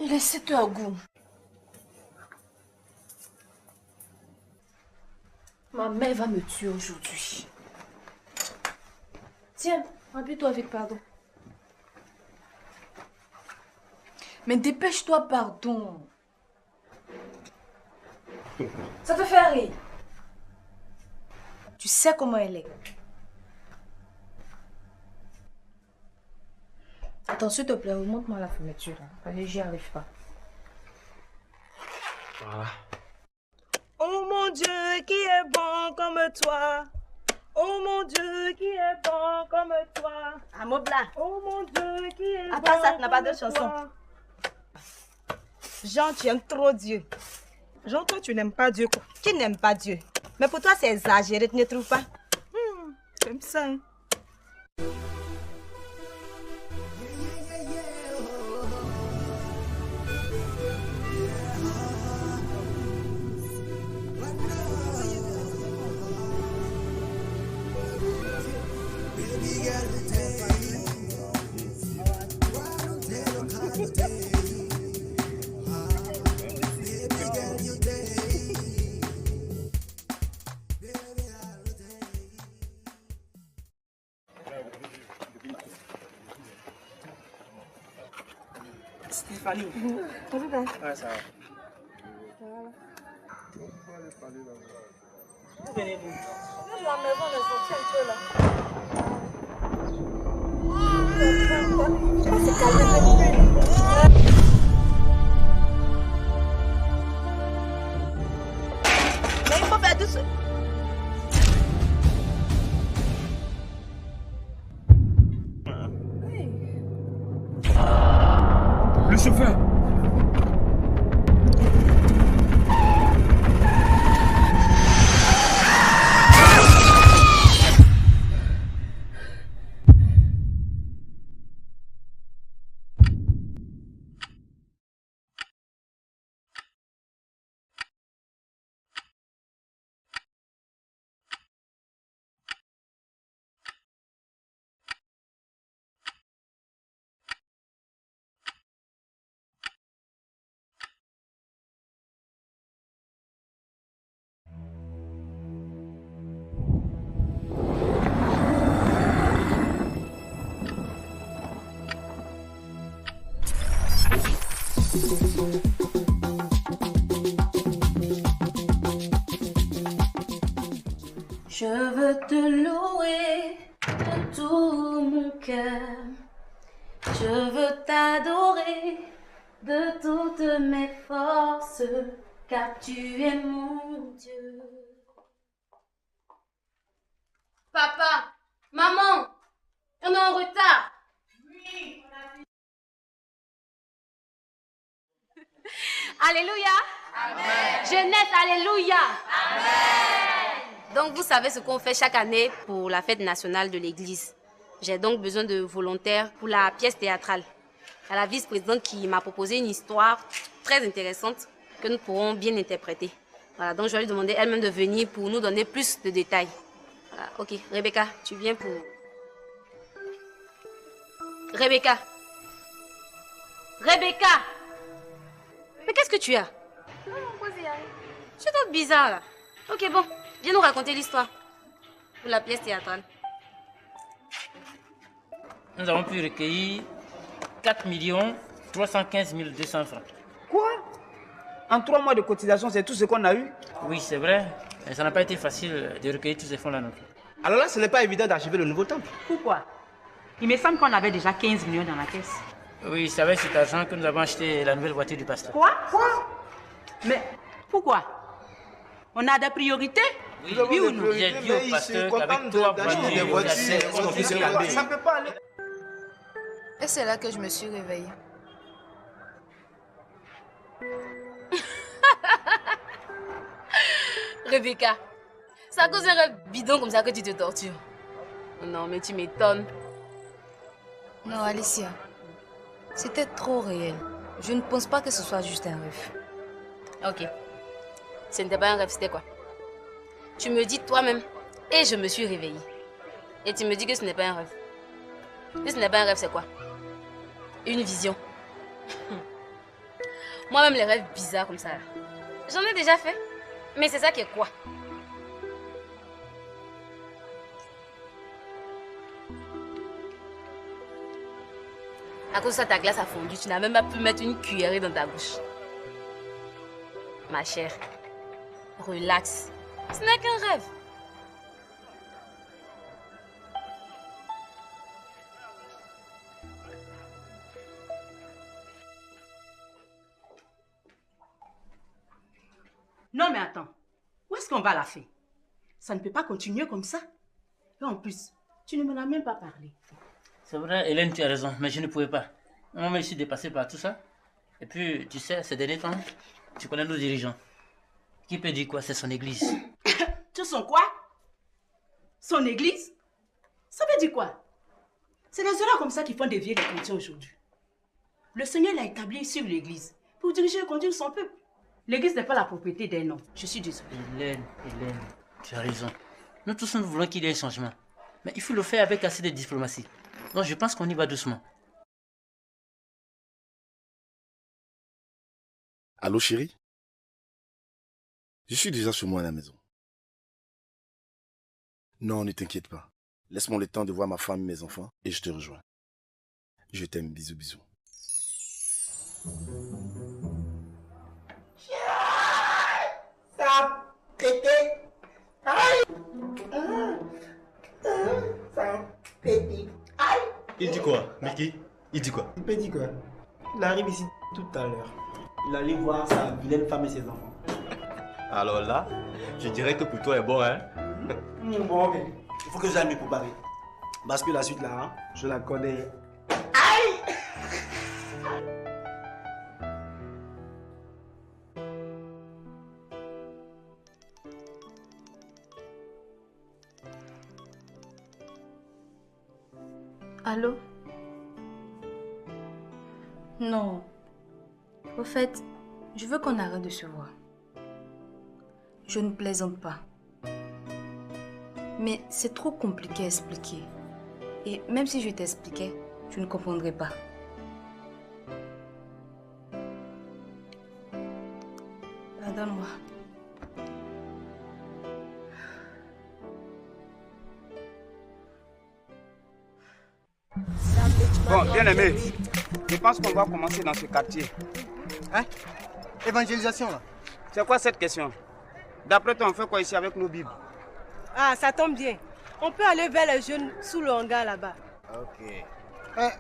Laissez-toi à goût. Ma mère va me tuer aujourd'hui. Tiens, remplis-toi avec pardon. Mais dépêche-toi, pardon. Ça te fait rire. Tu sais comment elle est. Attends, s'il te plaît, remonte-moi la fermeture. Parce que j'y arrive pas. Voilà. Oh mon Dieu, qui est bon comme toi. Oh mon Dieu, qui est bon comme toi. Amobla. Oh mon Dieu, qui est À part bon ça, tu n'as pas comme de chanson. toi. Jean, tu aimes trop Dieu. Jean, toi, tu n'aimes pas Dieu, quoi. Qui n'aime pas Dieu? Mais pour toi, c'est exagéré, tu ne trouves pas? J'aime ça, hein. Stéphanie. Ouais, ça va. Où venez-vous? La maison ne fonctionne que là. Mais il faut faire doucement. Le chauffeur. Je veux te louer de tout mon cœur. Je veux t'adorer de toutes mes forces, car tu es mon Dieu. Papa, maman, on est en retard. Oui. Alléluia. Amen. Jeunesse, alléluia. Amen. Donc vous savez ce qu'on fait chaque année pour la fête nationale de l'église. J'ai donc besoin de volontaires pour la pièce théâtrale. Il y a la vice-présidente qui m'a proposé une histoire très intéressante que nous pourrons bien interpréter. Voilà, donc je vais lui demander elle-même de venir pour nous donner plus de détails. Voilà, ok, Rebecca, tu viens pour... Rebecca. Rebecca. Mais qu'est-ce que tu as? Non, vas-y, arrive. Tu es toute bizarre là. Ok, bon, viens nous raconter l'histoire pour la pièce théâtrale. Nous avons pu recueillir 4 315 200 francs. Quoi? En 3 mois de cotisation, c'est tout ce qu'on a eu? Oui, c'est vrai. Mais ça n'a pas été facile de recueillir tous ces fonds-là non plus. Alors là, ce n'est pas évident d'achever le nouveau temple. Pourquoi? Il me semble qu'on avait déjà 15 millions dans la caisse. Oui, c'est avec cet argent que nous avons acheté la nouvelle voiture du pasteur. Quoi? Mais pourquoi? On a des priorités? Oui ou non? J'ai dit au pasteur qu'avec toi, des voitures, ça ne peut pas aller. Et c'est là que je me suis réveillée. Rebecca, c'est à cause d'un rêve bidon comme ça que tu te tortures. Non, mais tu m'étonnes. Non, Alicia, c'était trop réel. Je ne pense pas que ce soit juste un rêve. Ok. Ce n'était pas un rêve, c'était quoi? Tu me dis toi-même, et je me suis réveillée. Et tu me dis que ce n'est pas un rêve. Si ce n'est pas un rêve, c'est quoi? Une vision. Moi-même, les rêves bizarres comme ça, j'en ai déjà fait. Mais c'est ça qui est quoi? À cause de ça, ta glace a fondu. Tu n'as même pas pu mettre une cuillerée dans ta bouche. Ma chère, relax. Ce n'est qu'un rêve. Non, mais attends. Où est-ce qu'on va la faire? Ça ne peut pas continuer comme ça. Et en plus, tu ne m'en as même pas parlé. C'est vrai, Hélène, tu as raison, mais je ne pouvais pas. Moi, je suis dépassé par tout ça. Et puis, tu sais, ces derniers temps, tu connais nos dirigeants. Qui peut dire quoi? C'est son église. Tu son quoi? Son église? Ça veut dire quoi? C'est des erreurs comme ça qui font dévier les chrétiens aujourd'hui. Le Seigneur l'a établi sur l'église pour diriger et conduire son peuple. L'église n'est pas la propriété d'un homme. Je suis désolée. Hélène, tu as raison. Nous tous, nous voulons qu'il y ait un changement. Mais il faut le faire avec assez de diplomatie. Donc, je pense qu'on y va doucement. Allô, chérie? Je suis déjà chez moi à la maison. Non, ne t'inquiète pas. Laisse-moi le temps de voir ma femme et mes enfants et je te rejoins. Je t'aime, bisous, bisous. Ça a pété. Aïe. Ça a pété. Aïe. Il dit quoi, Mickey? Il dit quoi? Il peut dire quoi? Il arrive ici tout à l'heure. Il allait voir sa vilaine femme et ses enfants. Alors là, je dirais que pour toi est bon, hein? Bon, ok. Il faut que j'aille me préparer. Parce que la suite là, hein, je la connais. Aïe! Allô? Non. Au fait, je veux qu'on arrête de se voir. Je ne plaisante pas. Mais c'est trop compliqué à expliquer. Et même si je t'expliquais, tu ne comprendrais pas. Pardonne-moi. Bon, bien aimé, je pense qu'on va commencer dans ce quartier. Hein? Évangélisation là. C'est quoi cette question? D'après toi, on fait quoi ici avec nos Bibles? Ah, ça tombe bien. On peut aller vers les jeunes sous le hangar là-bas. Ok.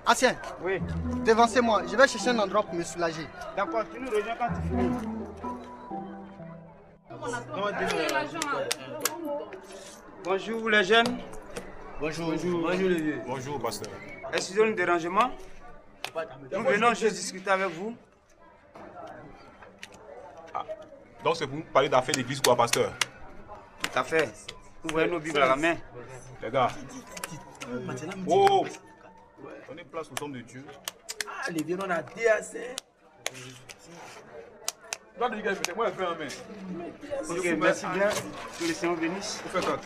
Ancien, oui. Devancez-moi, je vais chercher un endroit pour me soulager. D'accord, tu nous rejoins quand tu finis. Bonjour les jeunes. Bonjour. Bonjour les vieux. Bonjour, pasteur. Excusez le dérangement. Nous venons juste discuter avec vous. Ah, donc c'est pour nous parler d'affaires d'église quoi, pasteur? Tout à fait. Ouvrez nos Bibles à la main. Les gars. Oh! Prenez place aux hommes de Dieu. Ah, les vieux, on a DAC. Moi, je fais un main. Ok, merci bien. Que le Seigneur bénisse. Vous faites quoi?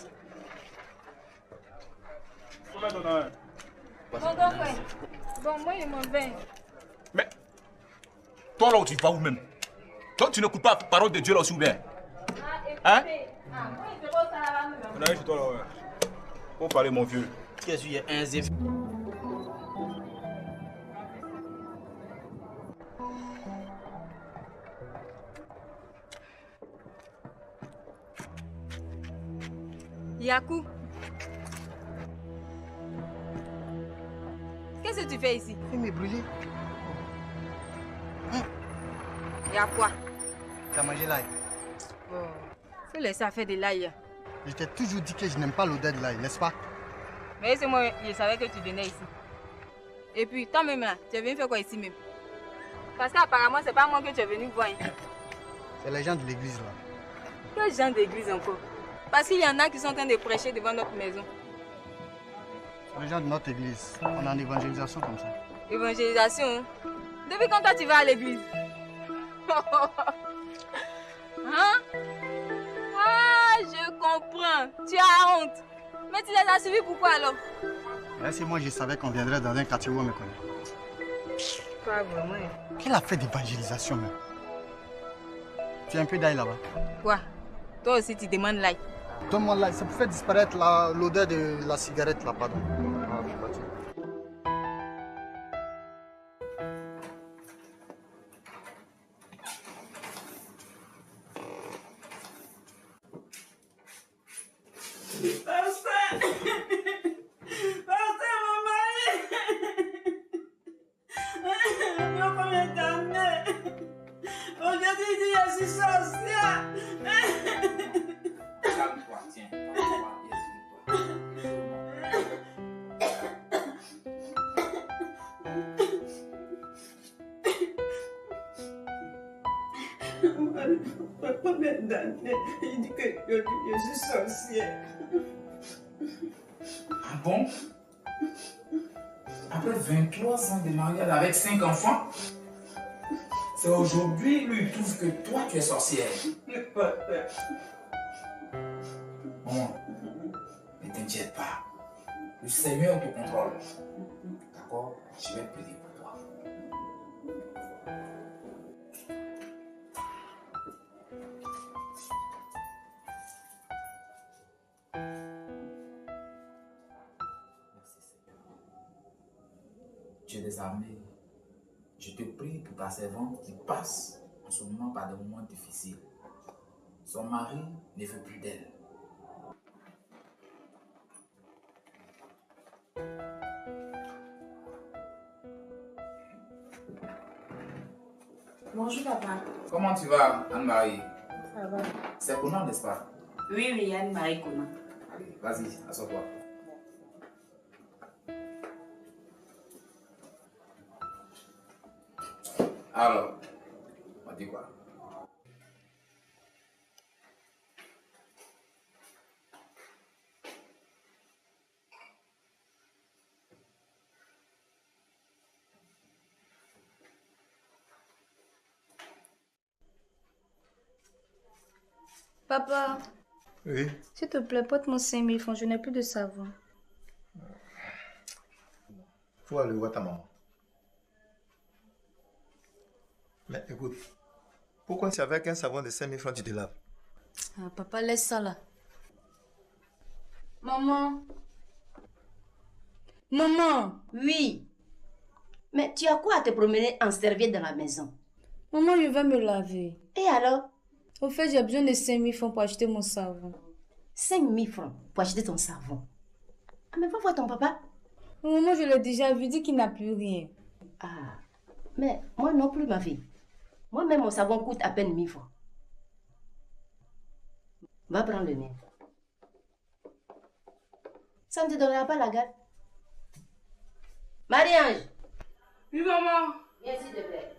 Bon, moi, il m'en vais. Mais, toi là où tu vas où même? Toi, tu n'écoutes pas la parole de Dieu là aussi ou bien? Hein? On arrive chez toi là, ouais. Faut parler, mon vieux. Qu'est-ce qu'il y a un zif? Yakou. Qu'est-ce que tu fais ici? Il m'est brûlé. Il y a quoi? Tu as mangé l'ail. Oh. Faut laisser faire de l'ail. Je t'ai toujours dit que je n'aime pas l'odeur de l'ail, n'est-ce pas? Mais c'est moi, je savais que tu venais ici. Et puis, toi-même là, tu es venu faire quoi ici même? Parce qu'apparemment, c'est pas moi que tu es venu voir. C'est les gens de l'église là. Quels gens d'église encore? Parce qu'il y en a qui sont en train de prêcher devant notre maison. Les gens de notre église, on est en évangélisation comme ça. Évangélisation? Depuis quand toi tu vas à l'église? Hein? Ah, je comprends. Tu as honte. Mais tu les as suivis pourquoi alors? C'est moi, je savais qu'on viendrait dans un quartier où on me connaît. Pas vraiment. Quelle affaire d'évangélisation même? Tu as un peu d'ail là-bas. Quoi? Toi aussi, tu demandes l'ail. Donne-moi l'ail, ça peut faire disparaître l'odeur de la cigarette là, pardon. Ah, je suis parti. Papa m'a damné. Il dit que je suis sorcière. Ah bon? Après 23 ans de mariage avec 5 enfants, c'est aujourd'hui lui il trouve que toi tu es sorcière. Maman, ne t'inquiète pas. Le Seigneur te contrôle. D'accord? Je vais prier pour toi. Dieu des armées, je te prie pour ta servante qui passe en ce moment par des moments difficiles. Son mari ne veut plus d'elle. Bonjour papa. Comment tu vas, Anne-Marie? Ça va? C'est Conan, n'est-ce pas? Oui, Anne-Marie Conan. Allez, vas-y, assois-toi. Alors, on dit quoi? Papa, Oui. s'il te plaît, porte-moi 5000 francs, je n'ai plus de savon. Faut aller voir ta maman. Mais écoute, pourquoi c'est avec un savon de 5000 francs tu te laves? Ah, papa, laisse ça là. Maman. Maman. Oui. Mais tu as quoi à te promener en serviette dans la maison? Maman, je vais me laver. Et alors? Au fait, j'ai besoin de 5000 francs pour acheter mon savon. 5000 francs pour acheter ton savon? Ah, mais va voir ton papa. Maman, je l'ai déjà vu, dit qu'il n'a plus rien. Ah, mais moi non plus, ma fille. Moi-même, mon savon coûte à peine 1000 francs. Va prendre le mien. Ça ne te donnera pas la garde. Marie-Ange. Oui, maman. Viens, s'il te plaît.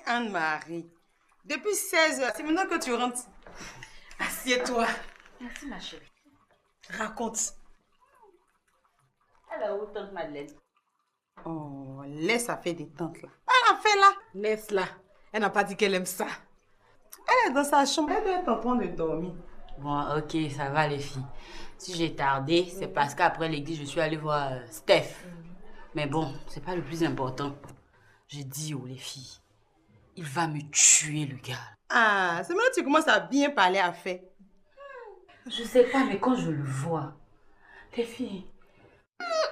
Anne-Marie, depuis 16 heures, c'est maintenant que tu rentres. Assieds-toi. Merci, ma chérie. Raconte. Alors, où tante Madeleine? Oh, laisse ça faire des tantes là. Elle a fait là. Laisse-la. Elle n'a pas dit qu'elle aime ça. Elle est dans sa chambre. Elle est en train de dormir. Bon, ok, ça va les filles. Si j'ai tardé, c'est parce qu'après l'église, je suis allée voir Steph. Mais bon, c'est pas le plus important. J'ai dit aux les filles, il va me tuer le gars. Ah, c'est maintenant que tu commences à bien parler à fait. Je sais pas, mais quand je le vois, Tes filles.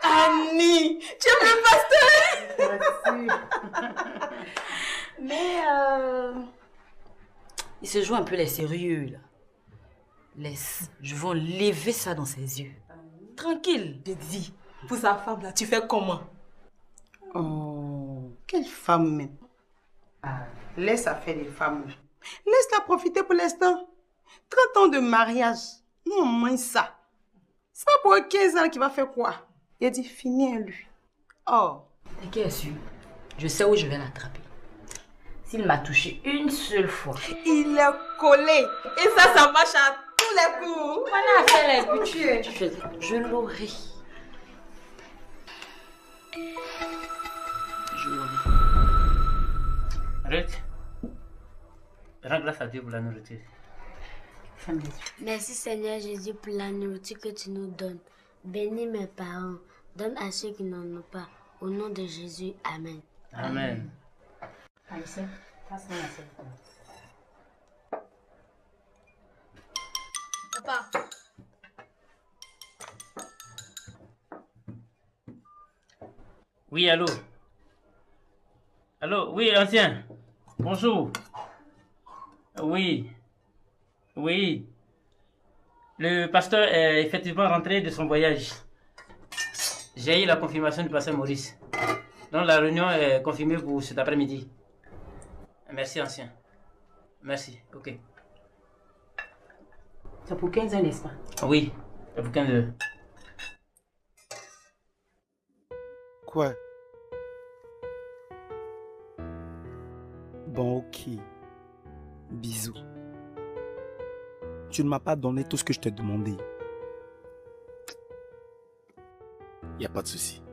Annie, tu aimes le pasteur? Merci. Mais il se joue un peu les sérieux là. Laisse, je vais enlever ça dans ses yeux. Tranquille. J'ai dit, pour sa femme là, tu fais comment? Oh, quelle femme même. Laisse-la faire les femmes. Laisse-la profiter pour l'instant. 30 ans de mariage. Non, moins ça. C'est pas pour 15 ans qu'il va faire quoi? Il a dit, finis lui. Oh. T'inquiète, sûr. Je sais où je vais l'attraper. S'il m'a touché une seule fois. Il est collé. Et ça marche à tous les coups. On a fait les habitués. Je l'aurai. Je l'aurai. Arrête. Rends grâce à Dieu pour la nourriture. Merci Seigneur Jésus pour la nourriture que tu nous donnes. Bénis mes parents. Donne à ceux qui n'en ont pas. Au nom de Jésus. Amen. Amen. Papa. Oui, allô? Allô? Oui, ancien. Bonjour. Oui. Oui. Le pasteur est effectivement rentré de son voyage. J'ai eu la confirmation du pasteur Maurice. Donc la réunion est confirmée pour cet après-midi. Merci, ancien. Merci, ok. C'est pour 15 ans, n'est-ce pas? Oui, c'est pour 15 heures. Quoi? Bon, ok. Bisous. Tu ne m'as pas donné tout ce que je t'ai demandé. Y a pas de souci.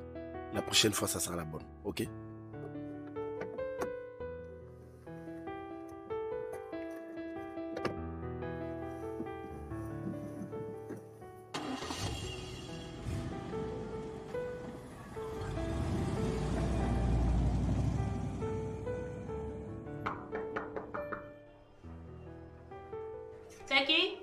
La prochaine fois, ça sera la bonne, ok? C'est qui?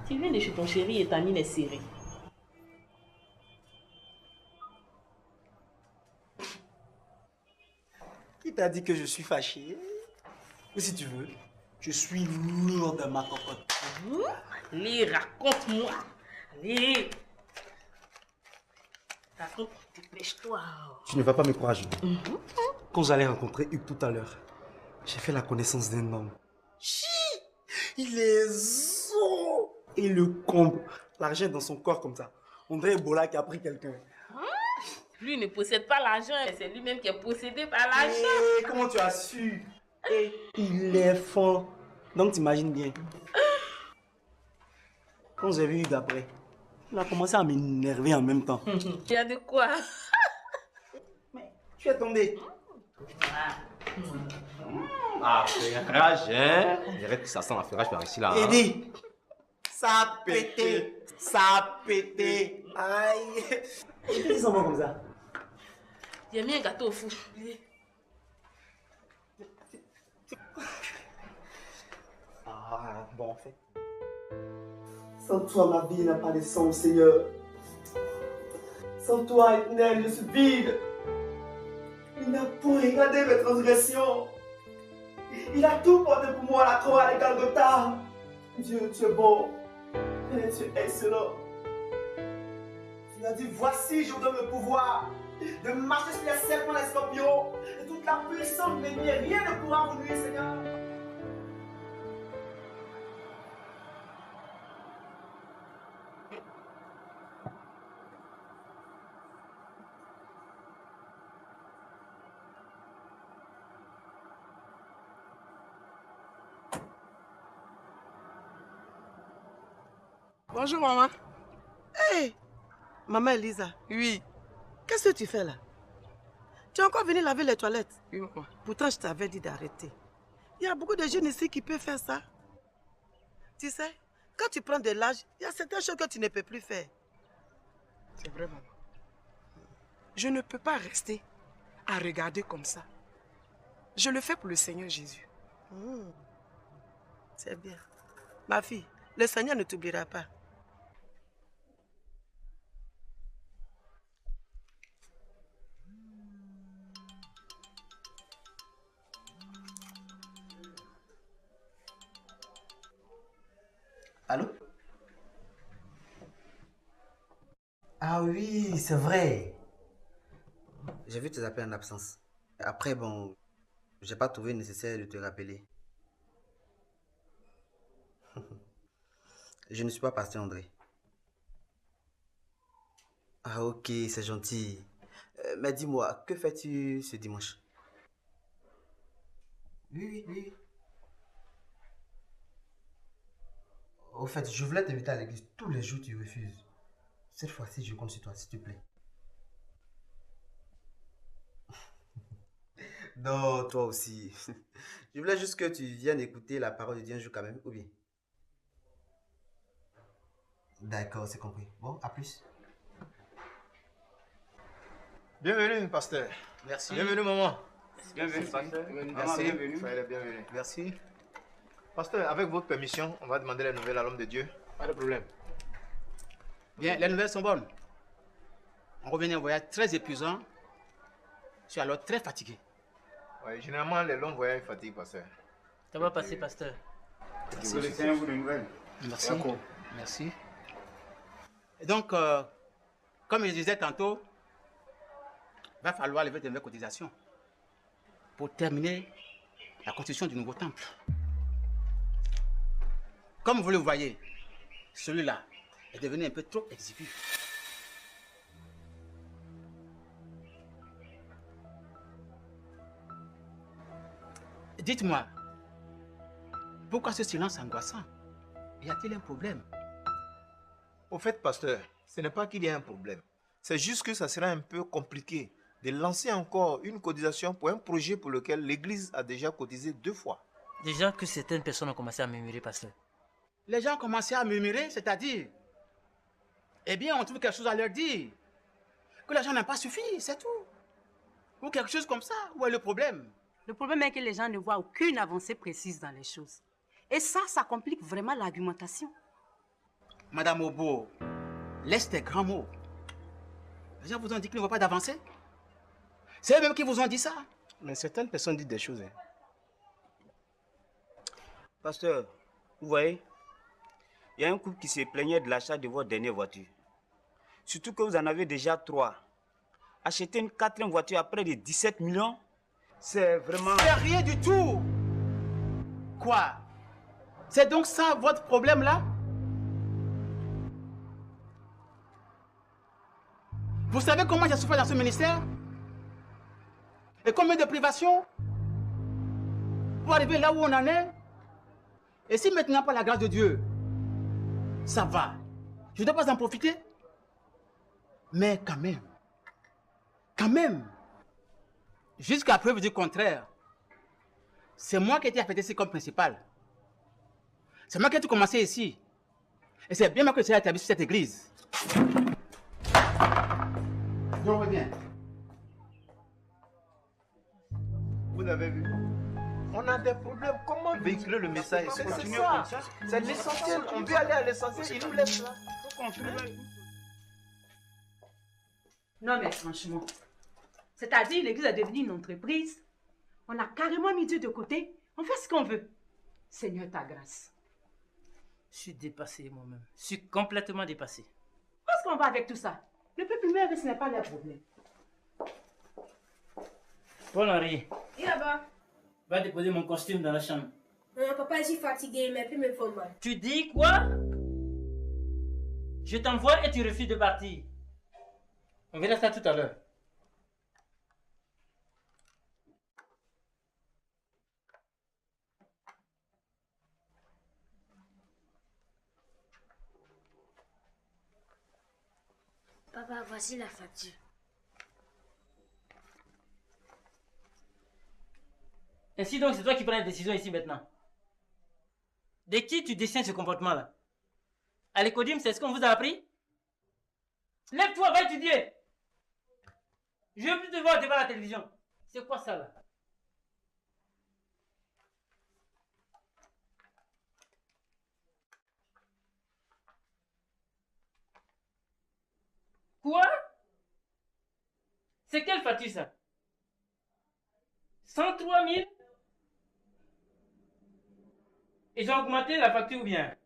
Tu viens de chez ton chéri et ta mine est serrée. Qui t'a dit que je suis fâché? Ou si tu veux, je suis lourd de ma cocotte. Allez, raconte-moi. Allez. Raconte, dépêche-toi. Tu ne vas pas me croire, Julie. Quand j'allais rencontrer Hugues tout à l'heure, j'ai fait la connaissance d'un homme. Chi! Il est zo! Et le comble. L'argent est dans son corps comme ça. On dirait Ebola qui a pris quelqu'un. Lui il ne possède pas l'argent, c'est lui-même qui est possédé par l'argent. Et comment tu as su? Et il est fin. Donc t'imagines bien. Quand j'ai vu Hugues après, il a commencé à m'énerver en même temps. Il y a de quoi? Mais tu es tombé. Ah, ferrage, hein? Je dirais que ça sent la ferrage par ici, là. Et Hein? dit, ça a pété, ça a pété. Aïe. Et puis ils sont bons comme ça. J'ai mis un gâteau au four. Ah, bon, en fait. Sans toi, ma vie n'a pas de sens, Seigneur. Sans toi, éternel, je suis vide. Il n'a pas regardé mes transgressions. Il a tout porté pour moi à la croix, à Golgotha. Dieu, tu es bon. Et tu es excellent. Tu as dit, voici, je vous donne le pouvoir de marcher sur les serpents et les scorpions. Et toute la puissance de l'ennemi, rien ne pourra vous nuire, Seigneur. Bonjour, maman. Hey, maman Elisa. Oui. Qu'est-ce que tu fais là? Tu es encore venu laver les toilettes? Oui, maman. Pourtant, je t'avais dit d'arrêter. Il y a beaucoup de jeunes ici qui peuvent faire ça. Tu sais, quand tu prends de l'âge, il y a certaines choses que tu ne peux plus faire. C'est vrai, maman. Je ne peux pas rester à regarder comme ça. Je le fais pour le Seigneur Jésus. C'est bien. Ma fille, le Seigneur ne t'oubliera pas. Allô? Ah oui, c'est vrai. J'ai vu tes appels en absence. Après, bon, j'ai pas trouvé nécessaire de te rappeler. Je ne suis pas pasteur André. Ah ok, c'est gentil. Mais dis-moi, que fais-tu ce dimanche? Oui. Au fait, je voulais t'inviter à l'église. Tous les jours, tu refuses. Cette fois-ci, je compte sur toi, s'il te plaît. Non, toi aussi. Je voulais juste que tu viennes écouter la parole de Dieu un jour quand même, ou bien? D'accord, c'est compris. Bon, à plus. Bienvenue, pasteur. Merci. Bienvenue, maman. Bienvenue, pasteur. Merci. Bienvenue. Merci. Pasteur, avec votre permission, on va demander les nouvelles à l'homme de Dieu. Pas de problème. Bien, les nouvelles sont bonnes. On revenait en voyage très épuisant. Je suis alors très fatigué. Oui, généralement, les longs voyages fatiguent, pasteur. Ça va passer, pasteur. Merci. Que le Seigneur vous renouvelle. Merci. Merci. Et donc, comme je disais tantôt, il va falloir lever de nouvelles cotisations pour terminer la construction du nouveau temple. Comme vous le voyez, celui-là est devenu un peu trop exigu. Dites-moi, pourquoi ce silence angoissant? Y a-t-il un problème? Au fait, pasteur, ce n'est pas qu'il y a un problème. C'est juste que ça sera un peu compliqué de lancer encore une cotisation pour un projet pour lequel l'Église a déjà cotisé 2 fois. Déjà que certaines personnes ont commencé à murmurer, pasteur. Les gens ont commencé à murmurer, c'est-à-dire, eh bien, on trouve quelque chose à leur dire. Que l'argent n'a pas suffi, c'est tout. Ou quelque chose comme ça. Où est le problème? Le problème est que les gens ne voient aucune avancée précise dans les choses. Et ça complique vraiment l'argumentation. Madame Obo, laisse tes grands mots. Les gens vous ont dit qu'il ne voit pas d'avancée. C'est eux-mêmes qui vous ont dit ça. Mais certaines personnes disent des choses. Pasteur, vous voyez, il y a un couple qui se plaignait de l'achat de votre dernière voiture. Surtout que vous en avez déjà 3. Acheter une 4e voiture à près de 17 millions, c'est vraiment... C'est rien du tout. Quoi? C'est donc ça votre problème là? Vous savez comment j'ai souffert dans ce ministère? Et combien de privations pour arriver là où on en est? Et si maintenant, par la grâce de Dieu, ça va, je ne dois pas en profiter? Mais quand même, jusqu'à preuve du contraire, c'est moi qui ai été affecté ici comme principal. C'est moi qui ai tout commencé ici. Et c'est bien moi que j'ai établi sur cette église. Je reviens. Vous l'avez vu? On a des problèmes. Comment véhiculer le message? C'est ça. C'est l'essentiel. On veut aller à l'essentiel. Il nous laisse là. Non mais franchement, c'est-à-dire l'église est devenue une entreprise. On a carrément mis Dieu de côté. On fait ce qu'on veut. Seigneur, ta grâce. Je suis dépassé moi-même. Je suis complètement dépassé. Où est-ce qu'on va avec tout ça? Le peuple meurt et ce n'est pas leur problème. Paul-Henri, Et là-bas? va déposer mon costume dans la chambre. Non, papa, je suis fatigué, mais puis me fait mal. Tu dis quoi? Je t'envoie et tu refuses de partir. On verra ça tout à l'heure. Papa, voici la facture. Ainsi donc, c'est toi qui prends la décision ici maintenant. De qui tu dessines ce comportement-là? À l'écodime, c'est ce qu'on vous a appris? Lève-toi, va étudier. Je veux plus te voir devant la télévision. C'est quoi ça là? Quoi? C'est quelle facture ça? 103 000? Ils ont augmenté la facture ou bien?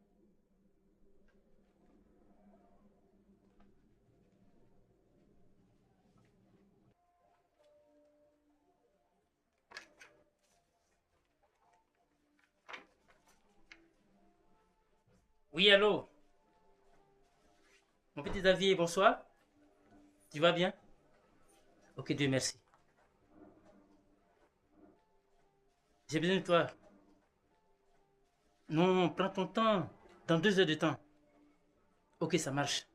Oui, allô? Mon petit Xavier, bonsoir. Tu vas bien? Ok, Dieu merci. J'ai besoin de toi. Non, prends ton temps. Dans 2 heures de temps. Ok, ça marche.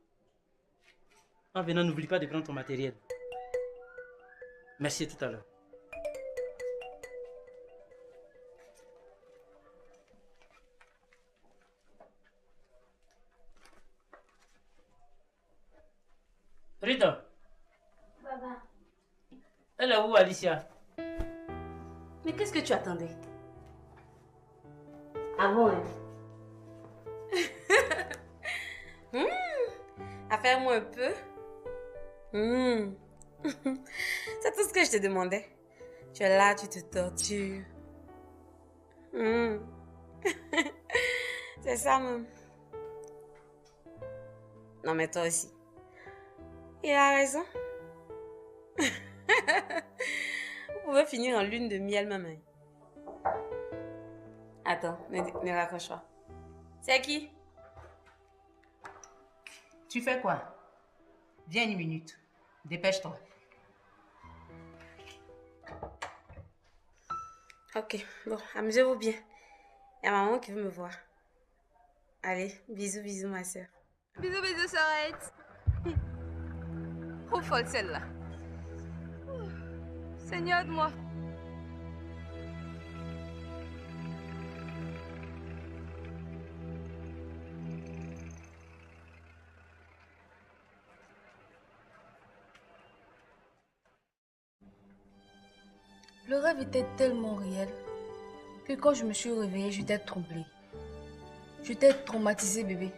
En venant, n'oublie pas de prendre ton matériel. Merci, à tout à l'heure. Rita. Papa. Elle est où, Alicia? Mais qu'est-ce que tu attendais? Ah bon, hein? Affaire-moi un peu. C'est tout ce que je te demandais. Tu es là, tu te tortures. C'est ça, même. Non, mais toi aussi. Il a raison. Vous pouvez finir en lune de miel, maman. Attends, ne raccroche pas. C'est qui? Tu fais quoi? Viens 1 minute. Dépêche-toi. Ok, bon, amusez-vous bien. Il y a maman qui veut me voir. Allez, bisous, bisous, ma soeur. Bisous, bisous, Sorette. Trop folle celle-là. Seigneur de moi. Le rêve était tellement réel que quand je me suis réveillée, j'étais troublée. J'étais traumatisée, bébé.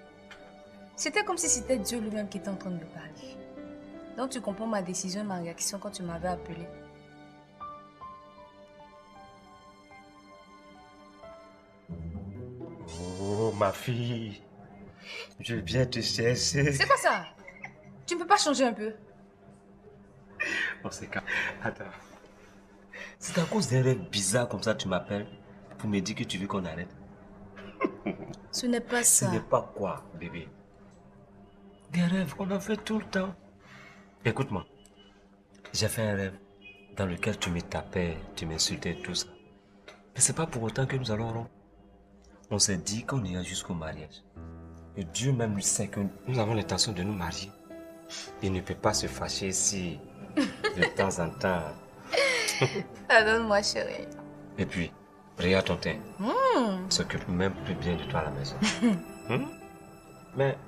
C'était comme si c'était Dieu lui-même qui était en train de me parler. Donc tu comprends ma décision et ma réaction quand tu m'avais appelée. Oh, ma fille. Je viens te chercher. C'est quoi ça? Tu ne peux pas changer un peu? Bon, c'est quand... Attends. C'est à cause d'un rêve bizarre comme ça que tu m'appelles pour me dire que tu veux qu'on arrête. Ce n'est pas ça. Ce n'est pas quoi, bébé? Des rêves qu'on en fait tout le temps. Écoute-moi. J'ai fait un rêve dans lequel tu me tapais, tu m'insultais, tout ça. Mais c'est pas pour autant que nous allons rompre. On s'est dit qu'on ira jusqu'au mariage. Et Dieu même sait que nous avons l'intention de nous marier. Il ne peut pas se fâcher si, de temps en temps... Pardonne-moi, chérie. Et puis, regarde ton teint. S'occupe même plus bien de toi à la maison. Mais,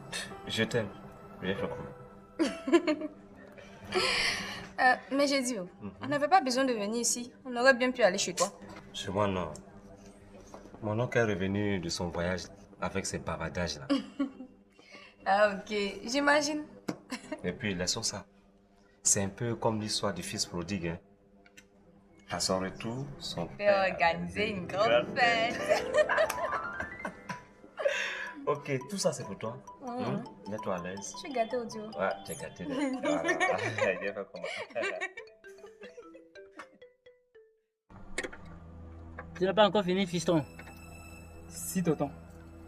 je t'aime. Viens faire comment? Mais j'ai dit, on n'avait pas besoin de venir ici. On aurait bien pu aller chez toi. Chez moi, non. Mon oncle est revenu de son voyage avec ses bavardages là. Ah, ok. J'imagine. Et puis, laissons ça. C'est un peu comme l'histoire du fils prodigue. Hein. À son retour, son père a organisé une grande fête. Ok, tout ça c'est pour toi. Mets-toi à l'aise. Je suis gâtée au duo. Ouais, tu es gâtée. Voilà. Viens faire comment. Tu n'as pas encore fini, fiston? Si, tonton.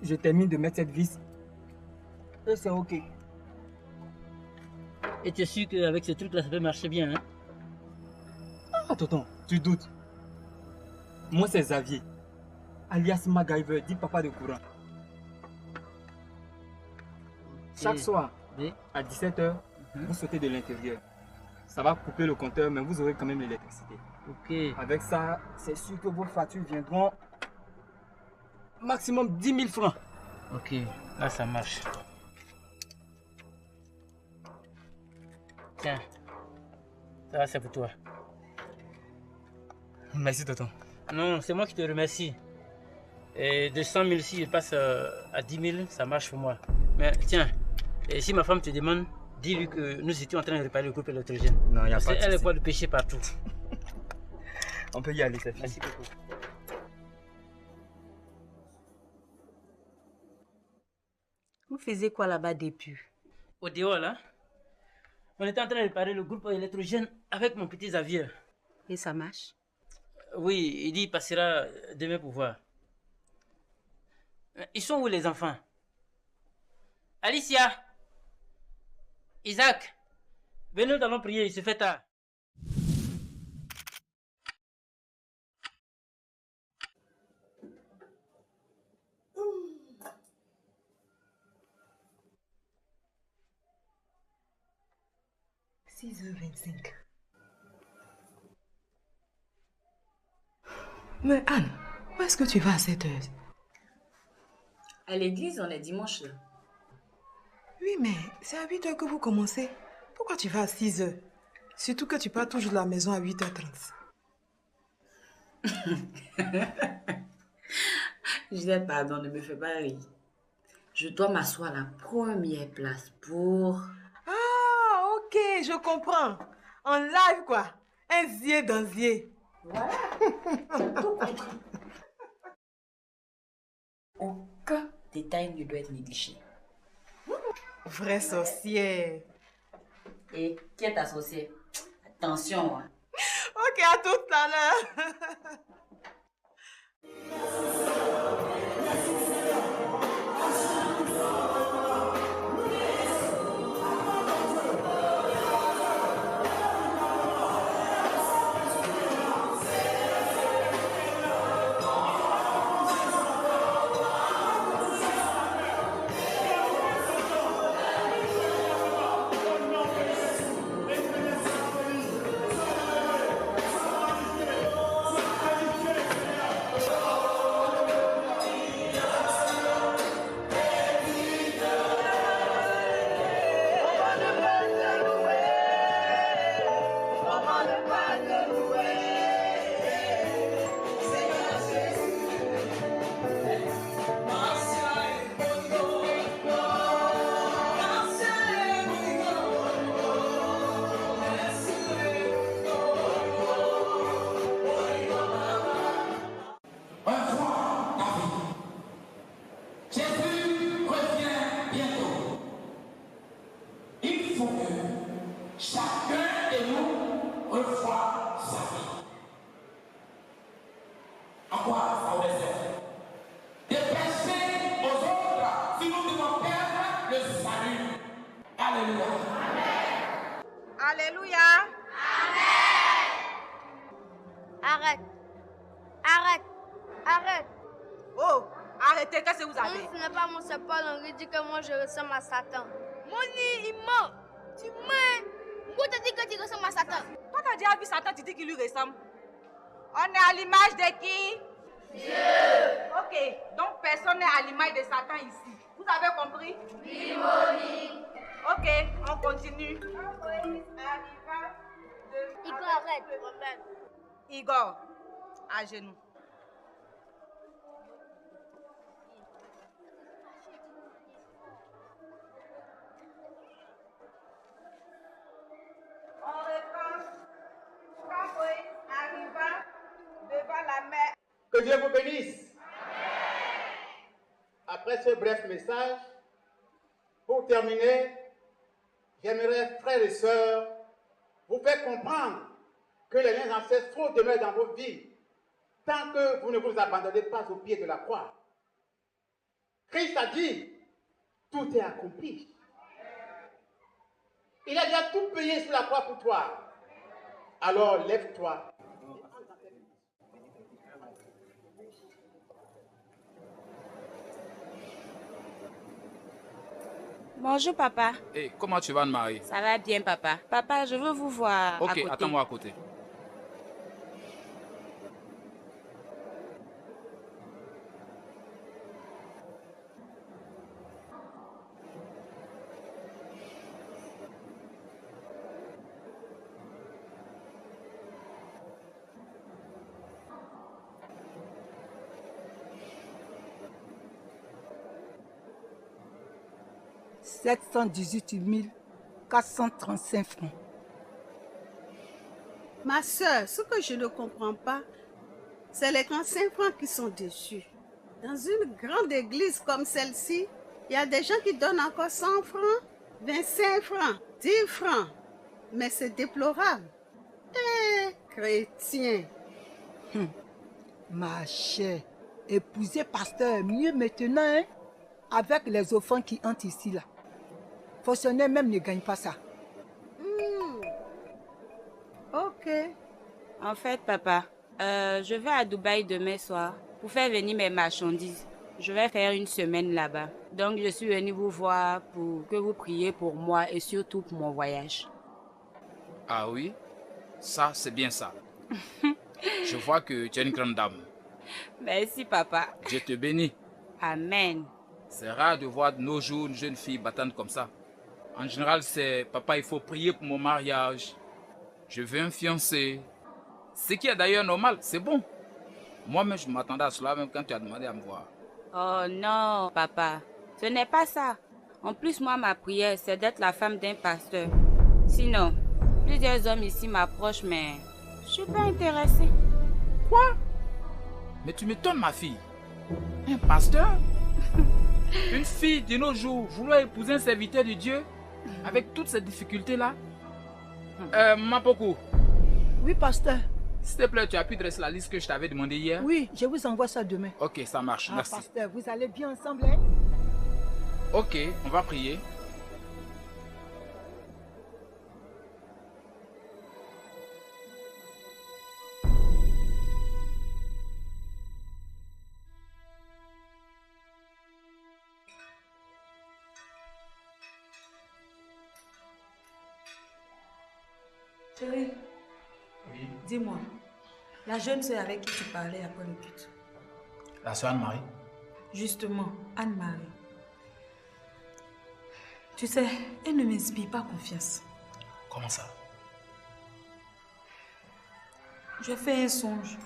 Je termine de mettre cette vis. Et c'est ok. Et tu es sûr qu'avec ce truc-là, ça peut marcher bien, hein? Ah, tonton, tu doutes. Moi, c'est Xavier, alias MacGyver, dit papa de courant. Chaque soir, à 17h, vous sautez de l'intérieur. Ça va couper le compteur, mais vous aurez quand même l'électricité. Ok. Avec ça, c'est sûr que vos factures viendront maximum 10 000 francs. Ok, là ça marche. Tiens, ça c'est pour toi. Merci, tonton. Non, c'est moi qui te remercie. Et de 100 000, si je passe à 10 000, ça marche pour moi. Mais tiens, et si ma femme te demande, dis-lui que nous étions en train de réparer le groupe électrogène. Non, il n'y a Parce pas de qu'elle souci. voit le péché partout. On peut y aller, c'est fini. Merci beaucoup. Vous faisiez quoi là-bas depuis? Au dehors, là, on était en train de réparer le groupe électrogène avec mon petit Xavier. Et ça marche? Oui, il dit qu'il passera demain pour voir. Ils sont où les enfants? Alicia, Isaac, venez, nous allons prier, il se fait tard. « 6h25. Mais Anne, où est-ce que tu vas à cette heure? À l'église, on est dimanche là. Oui, mais c'est à 8h que vous commencez. Pourquoi tu vas à 6h? Surtout que tu pars toujours de la maison à 8h30. Juliette, pardon, ne me fais pas rire. Je dois m'asseoir à la première place pour... Ah, ok, je comprends. En live, quoi. Un zier dans zier. Voilà. J'ai tout compris. Aucun détail ne doit être négligé. Vraie sorcière. Et qui est ta sorcière? Attention, hein. Ok, à tout à l'heure. Jésus revient bientôt. Il faut que chacun de nous reçoive sa vie. À quoi ça aurait servi? De prêcher aux autres si nous devons perdre le salut. Alléluia. Alléluia. Arrête. Arrête. Arrête. Oh, arrêtez, qu'est-ce que vous avez? Ce n'est pas mon c'est Paul-Henri dit que moi je ressemble à Satan. Moni, il ment. Tu mens. Pourquoi tu dis que tu ressembles à Satan? Toi, tu as déjà vu Satan, tu dis qu'il lui ressemble. On est à l'image de qui? Dieu. Ok, donc personne n'est à l'image de Satan ici. Vous avez compris? Oui, Moni. Ok, on continue. Igor, arrête. Igor, à genoux. On reprend. Quand Moïse arriva devant la mer. Que Dieu vous bénisse. Après ce bref message, pour terminer, j'aimerais, frères et sœurs, vous faire comprendre que les liens ancestraux demeurent dans vos vies tant que vous ne vous abandonnez pas au pied de la croix. Christ a dit, tout est accompli. Il a déjà tout payé sur la croix pour toi. Alors lève-toi. Bonjour, papa. Hey, comment tu vas, Anne-Marie? Ça va bien, papa. Papa, je veux vous voir à Ok, côté. attends-moi à côté. 718 435 francs. Ma soeur, ce que je ne comprends pas, c'est les 45 francs qui sont dessus. Dans une grande église comme celle-ci, il y a des gens qui donnent encore 100 francs, 25 francs, 10 francs. Mais c'est déplorable. Eh, chrétien. Ma chère, épouser pasteur, mieux maintenant, hein, avec les offrandes qui entrent ici, là. Fonctionnaire même ne gagne pas ça. Ok. En fait, papa, je vais à Dubaï demain soir pour faire venir mes marchandises. Je vais faire une semaine là-bas. Donc, je suis venue vous voir pour que vous priez pour moi et surtout pour mon voyage. Ah oui? Ça, c'est bien ça. Je vois que tu es une grande dame. Merci, papa. Dieu te bénit. Amen. C'est rare de voir de nos jours une jeune fille battante comme ça. En général, c'est « Papa, il faut prier pour mon mariage. Je veux un fiancé. » Ce qui est d'ailleurs normal, c'est bon. Moi-même, je m'attendais à cela même quand tu as demandé à me voir. Oh non, papa. Ce n'est pas ça. En plus, moi, ma prière, c'est d'être la femme d'un pasteur. Sinon, plusieurs hommes ici m'approchent, mais je suis pas intéressée. Quoi? Mais tu m'étonnes, ma fille. Un pasteur? Une fille de nos jours vouloir épouser un serviteur de Dieu avec toutes ces difficultés-là? Mapoko. Oui, pasteur. S'il te plaît, tu as pu dresser la liste que je t'avais demandé hier? Oui, je vous envoie ça demain. Ok, ça marche, merci. Pasteur, vous allez bien ensemble, hein? Ok, on va prier. Chérie, Oui. dis-moi, la jeune sœur avec qui tu parlais après le culte. La soeur Anne-Marie? Justement, Anne-Marie. Tu sais, elle ne m'inspire pas confiance. Comment ça? J'ai fait un songe,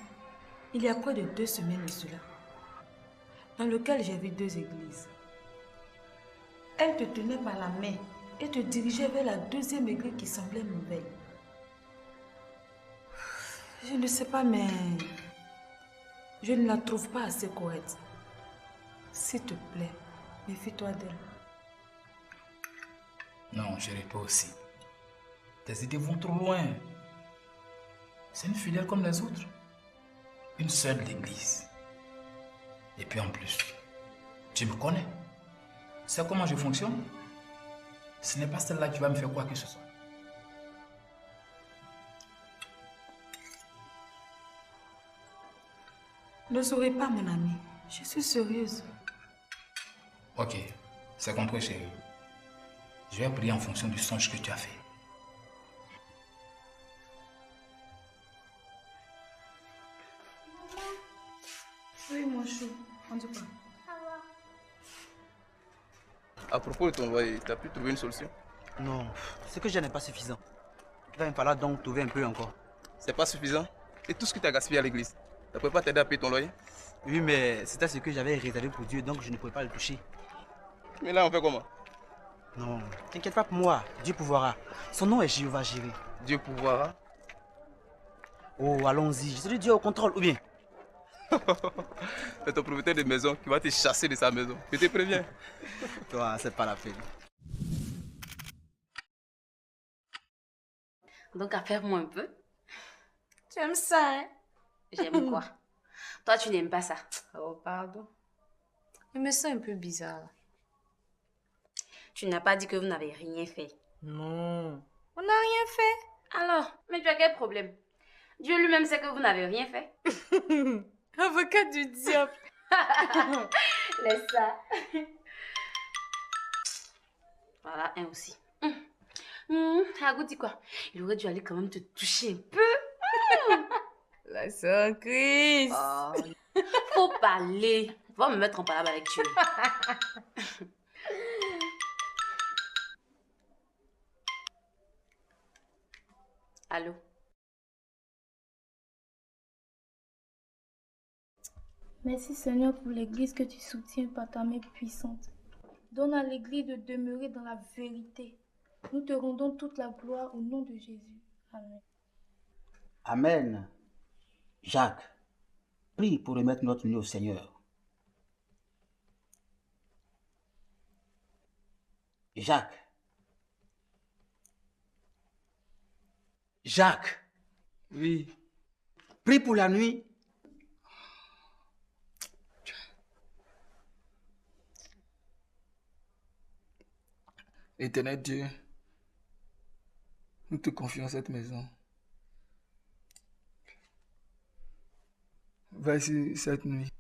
il y a près de 2 semaines de cela, dans lequel j'ai vu 2 églises. Elle te tenait par la main et te dirigeait vers la 2e église qui semblait nouvelle. Je ne sais pas, mais je ne la trouve pas assez correcte. S'il te plaît, méfie-toi d'elle. Non, chérie, toi aussi. Tes idées vont trop loin. C'est une fidèle comme les autres. Une sœur de l'église. Et puis en plus, tu me connais. Tu sais comment je fonctionne? Ce n'est pas celle-là qui va me faire quoi que ce soit. Ne souris pas, mon ami. Je suis sérieuse. Ok, c'est compris, chérie. Je vais prier en fonction du songe que tu as fait. Oui, mon chou. On dit quoi? À propos de ton loyer, tu as pu trouver une solution? Non, ce que j'ai n'est pas suffisant. Il va me falloir donc trouver un peu encore. C'est pas suffisant? Et tout ce que tu as gaspillé à l'église, ça ne peut pas t'aider à payer ton loyer? Oui, mais c'était ce que j'avais réservé pour Dieu, donc je ne pouvais pas le toucher. Mais là, on fait comment? Non, t'inquiète pas pour moi, Dieu pourvoira. Son nom est Jéhovah Jireh. Dieu pourvoira? Oh, allons-y, je suis Dieu au contrôle, ou bien? C'est ton propriétaire de maison qui va te chasser de sa maison. Je te préviens. Toi, c'est pas la peine. Donc, affaire-moi un peu. Tu aimes ça, hein? J'aime quoi? Toi, tu n'aimes pas ça. Oh, pardon. Je me sens un peu bizarre. Tu n'as pas dit que vous n'avez rien fait. Non. On n'a rien fait. Alors, mais tu as quel problème? Dieu lui-même sait que vous n'avez rien fait. Avocat du diable. Laisse ça. Voilà, un aussi. Agou dit quoi? Il aurait dû aller quand même te toucher un peu. La sœur Chris. Oh, faut parler. Va me mettre en parole avec Dieu. Allô? Merci Seigneur pour l'église que tu soutiens par ta main puissante. Donne à l'Église de demeurer dans la vérité. Nous te rendons toute la gloire au nom de Jésus. Amen. Amen. Jacques, prie pour remettre notre nuit au Seigneur. Jacques. Jacques. Oui. Prie pour la nuit. Éternel Dieu, nous te confions cette maison. Vas-y cette nuit.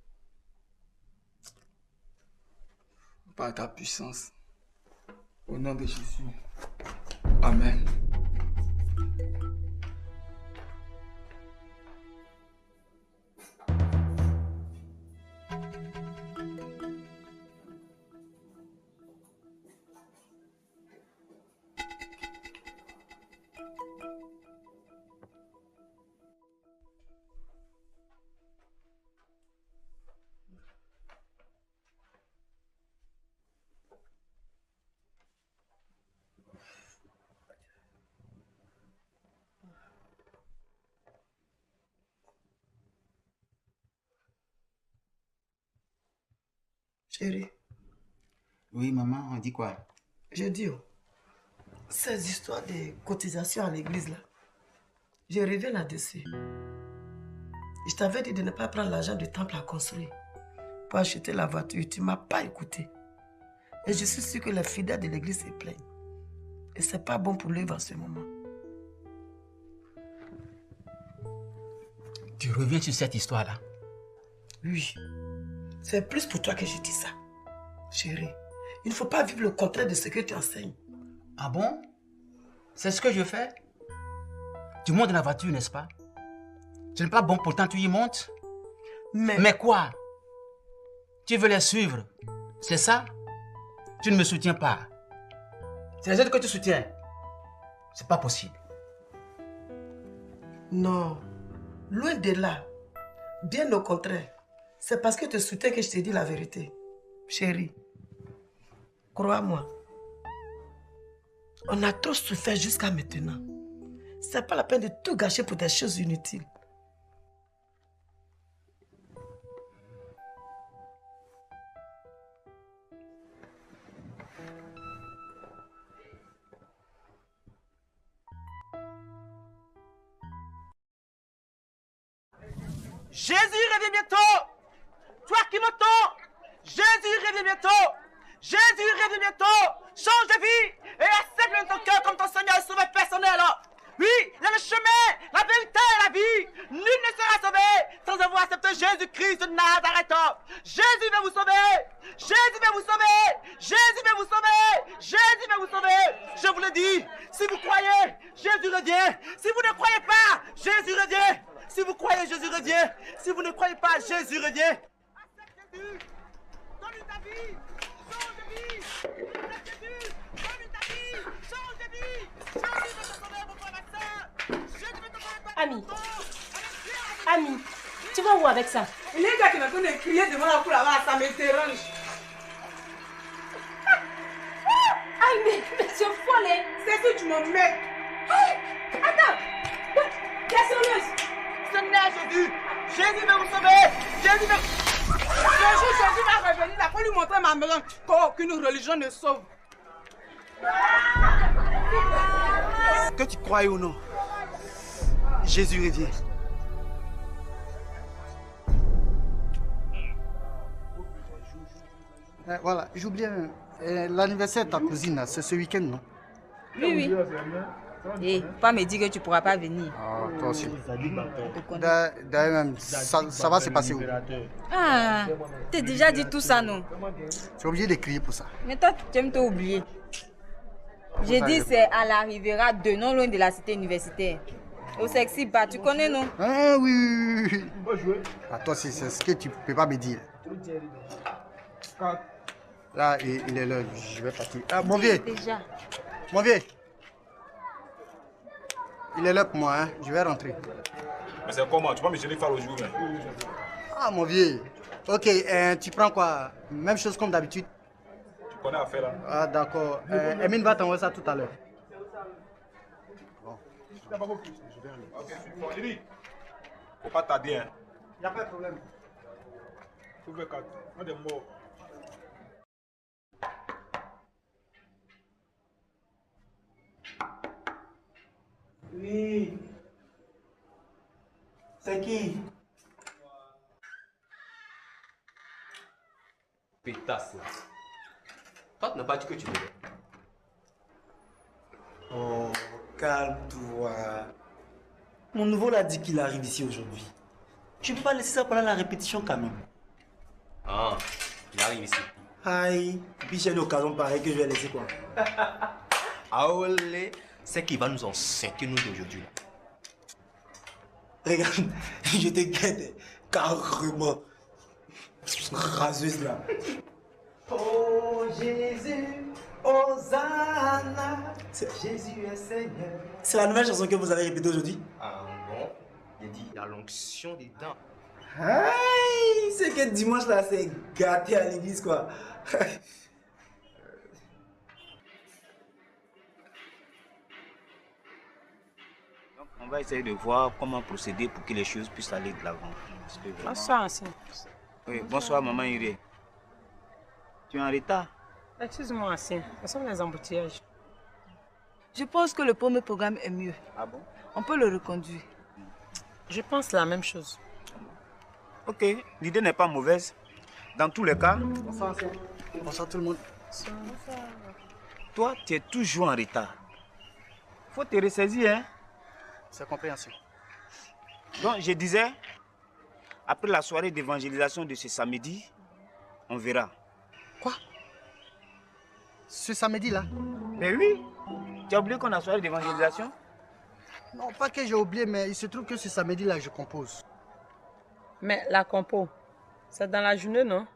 Par ta puissance. Au nom de Jésus. Amen. Chérie. Oui, maman, on dit quoi? Je dis, ces histoires de cotisations à l'église là, je reviens là-dessus. Je t'avais dit de ne pas prendre l'argent du temple à construire pour acheter la voiture. Tu ne m'as pas écouté. Et je suis sûre que les fidèles de l'église se plaignent. Et ce n'est pas bon pour l'œuvre en ce moment. Tu reviens sur cette histoire-là? Oui. C'est plus pour toi que je dis ça. Chérie, il ne faut pas vivre le contraire de ce que tu enseignes. Ah bon? C'est ce que je fais? Tu montes dans la voiture, n'est-ce pas? Ce n'est pas bon, pourtant tu y montes. Mais quoi? Tu veux les suivre? C'est ça? Tu ne me soutiens pas. C'est les autres que tu soutiens. C'est pas possible. Non. Loin de là. Bien au contraire. C'est parce que tu soutiens que je te dis la vérité. Chérie, crois-moi. On a trop souffert jusqu'à maintenant. C'est pas la peine de tout gâcher pour des choses inutiles. Jésus revient bientôt. Toi qui m'entends, Jésus revient bientôt. Jésus revient bientôt. Change de vie et accepte dans ton cœur comme ton Seigneur et Sauveur personnel. Oui, il y a le chemin, la vérité et la vie. Nul ne sera sauvé sans avoir accepté Jésus-Christ de Nazareth. Jésus va vous sauver. Jésus va vous sauver. Jésus va vous sauver. Jésus va vous sauver. Je vous le dis, si vous croyez, Jésus revient. Si vous ne croyez pas, Jésus revient. Si vous croyez, Jésus revient. Si vous ne croyez pas, Jésus revient. Accepte Jésus. Donne-lui ta vie. Change de vie. Accepte Jésus. Donne-lui ta vie. Change de vie. Jésus va te sauver, mon frère, ma soeur. Jésus va te sauver. Ami. Ami, tu vas où avec ça? Il y a un gars qui m'a donné crier devant la cour là-bas, ça me dérange. Aïe, mais c'est folle. C'est que tu me mets. Attends. Descends-le. Seigneur Jésus, Jésus va vous sauver. Jésus va... Jésus va revenir là pour lui montrer ma maison qu'aucune religion ne sauve. Que tu croyes ou non, Jésus revient. Voilà, j'oublie l'anniversaire de ta cousine, c'est ce week-end, non? Oui, oui. Et pas me dire que tu ne pourras pas venir. Ah, toi aussi. D'ailleurs, même, ça va se passer où? Ah, t'as déjà dit tout ça, non? Tu es obligé de crier pour ça. Mais toi, tu aimes t'oublier. J'ai dit c'est à la Riviera 2, non loin de la cité universitaire. Au Sexy Bar, tu connais, non? Ah oui. Ah, toi, c'est ce que tu ne peux pas me dire. Là, il est là, je vais partir. Ah, mon vieux. Déjà. Mon vieux. Il est là pour moi, hein. Je vais rentrer. Mais c'est comment? Tu vas me gêner faire le jour, mais... Ah, mon vieux. Ok, tu prends quoi? Même chose comme d'habitude? qu'on a à faire là. Ah, d'accord. Emine va t'envoyer ça tout à l'heure. Bon. Ok, je suis faut pas tarder, hein. Il n'y a pas de problème. Trouve le cadre. On est mort. Oui. C'est qui? Pétasse là. Toi, tu n'as pas dit que tu venais. Oh, calme-toi. Mon nouveau l'a dit qu'il arrive ici aujourd'hui. Tu ne peux pas laisser ça pendant la répétition quand même. Ah, il arrive ici. Aïe, puis j'ai une occasion pareille que je vais laisser quoi. Ah ouais, c'est qu'il va nous enceinter nous d'aujourd'hui. Regarde, je te guette carrément. Raseuse là. Oh Jésus, Hosanna, Jésus est Seigneur. C'est la nouvelle chanson que vous avez répétée aujourd'hui? Ah non, il dit il y a l'onction dedans. Aïe, c'est que dimanche là, c'est gâté à l'église quoi. Donc, on va essayer de voir comment procéder pour que les choses puissent aller de l'avant. Bonsoir, ancien. Oui, bonsoir, maman Iré. Tu es en retard? Excuse-moi, ancien. Ce sont les embouteillages. Je pense que le premier programme est mieux. Ah bon? On peut le reconduire. Je pense la même chose. Ok, l'idée n'est pas mauvaise. Dans tous les cas... Bonsoir, ancien. Bonsoir tout le monde. Bonsoir. Toi, tu es toujours en retard. Faut te ressaisir, hein? C'est compréhensible. Donc, je disais, après la soirée d'évangélisation de ce samedi, on verra. Quoi? Ce samedi-là? Mais oui! Tu as oublié qu'on a soirée d'évangélisation? Non, pas que j'ai oublié, mais il se trouve que ce samedi-là, je compose. Mais la compo, c'est dans la journée, non?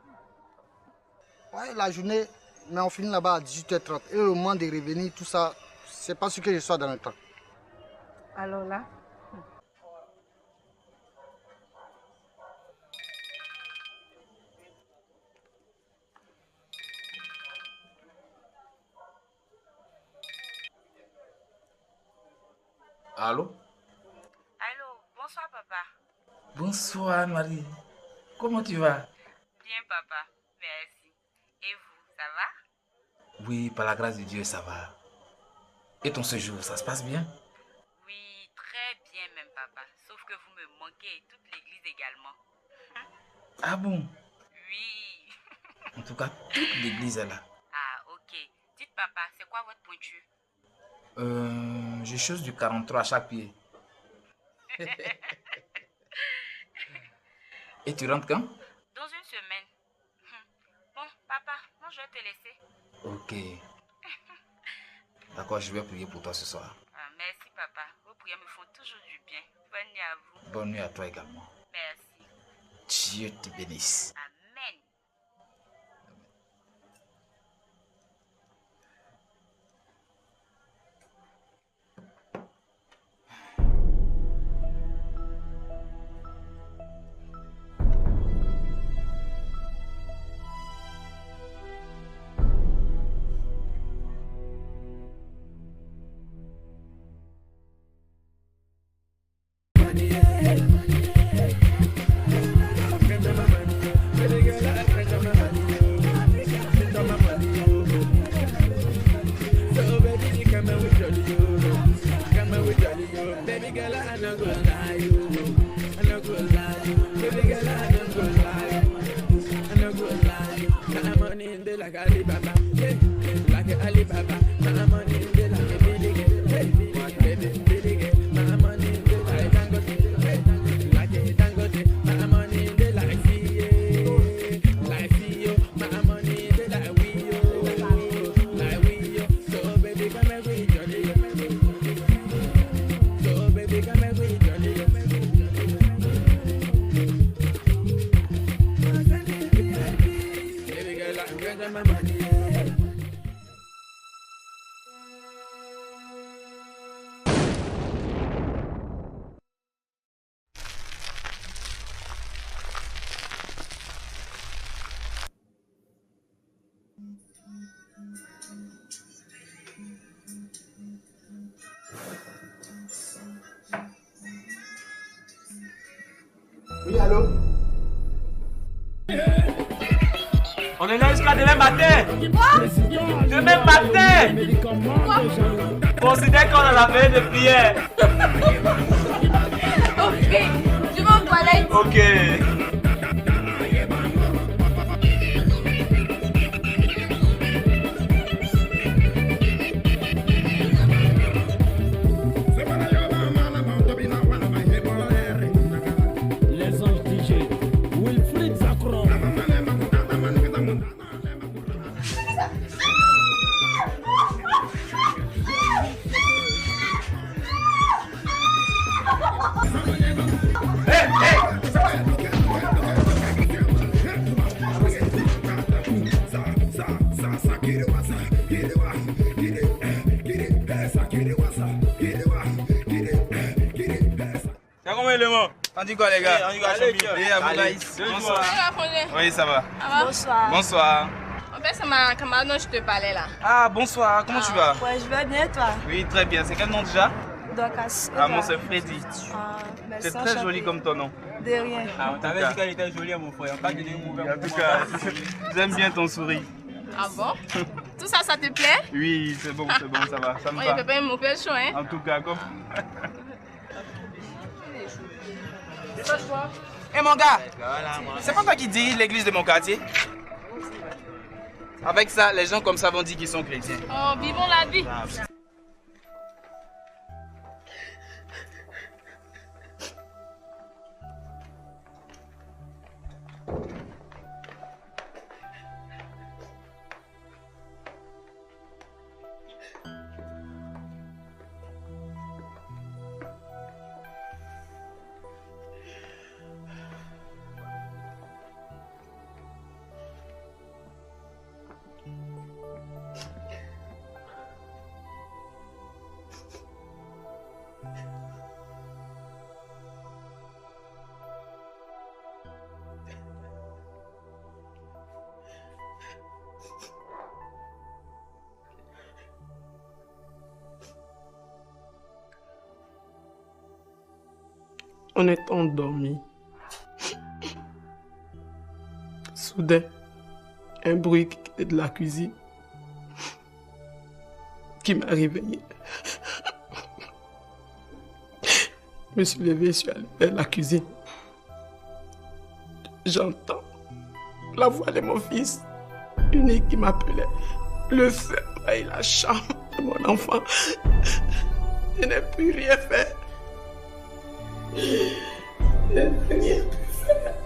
Ouais, la journée, mais on finit là-bas à 18h30. Et au moment de revenir, tout ça, c'est pas sûr que je sois dans le temps. Alors là? Allô? Allô, bonsoir papa. Bonsoir Marie. Comment tu vas? Bien papa, merci. Et vous, ça va? Oui, par la grâce de Dieu, ça va. Et ton séjour, ça se passe bien? Oui, très bien même papa. Sauf que vous me manquez et toute l'église également. Ah bon? Oui. En tout cas, toute l'église est là. Ah ok. Dites papa, c'est quoi votre pointure? Je chose du 43 à chaque pied. Et tu rentres quand? Dans une semaine. Bon, papa, moi je vais te laisser. Ok. D'accord, je vais prier pour toi ce soir. Ah, merci papa. Vos prières me font toujours du bien. Bonne nuit à vous. Bonne nuit à toi également. Merci. Dieu te bénisse. Amen. On est là jusqu'à demain matin. Quoi? Demain matin. Quoi? Considère qu'on a la veille de prière. Ok, je vais aux toilettes. Ok. Les anges DJ, Wilfried Zacron. T'as combien d'éléments? On dit quoi les gars? On dit quoi, Chambi? Et à vous guys. Bonsoir. Oui, ça va. Bonsoir. Bonsoir. En fait, c'est ma camarade dont je te parlais là. Ah, bonsoir. Comment tu vas? Ouais, je vais bien, toi? Oui, très bien. C'est quel nom déjà? Dorcas. Ah, moi c'est Freddy. Merci. C'est très joli comme ton nom. De rien. Ah, on t'avait dit qu'elle était jolie, mon frère. Pas de mauvais. En tout cas, j'aime bien ton sourire. Ah bon? Tout ça, ça te plaît? Oui, c'est bon, ça va. Ça me Ouais, va. il fait pas un mauvais choix, hein? En tout cas, comme. Eh mon gars, c'est pas toi qui dirige l'église de mon quartier? Avec ça, les gens comme ça vont dire qu'ils sont chrétiens. Oh, vivons la vie. On est endormi. Soudain, un bruit de la cuisine qui m'a réveillé. Je me suis levé, je suis allé vers la cuisine. J'entends la voix de mon fils unique qui m'appelait. Le feu envahit la chambre de mon enfant. Je n'ai plus rien fait. Je n'ai plus rien fait.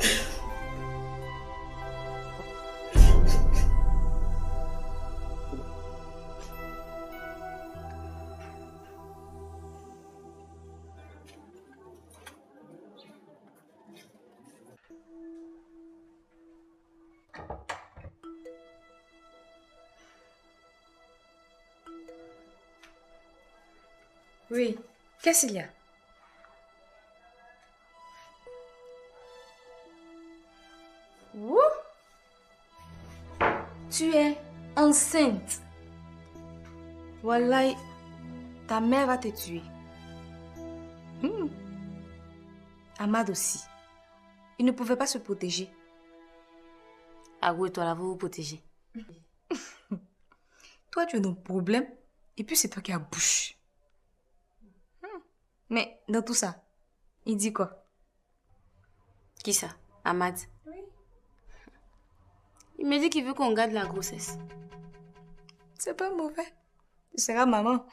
Oui, qu'est-ce qu'il y a? Ouh! Tu es enceinte. Wallahi, ta mère va te tuer. Ahmad aussi. Il ne pouvait pas se protéger. Agou et toi là, vous vous protégez. Toi, tu as nos problèmes et puis c'est toi qui as bouche. Mais dans tout ça, il dit quoi? Qui ça? Ahmad? Oui. Il me dit qu'il veut qu'on garde la grossesse. C'est pas mauvais. Tu seras maman.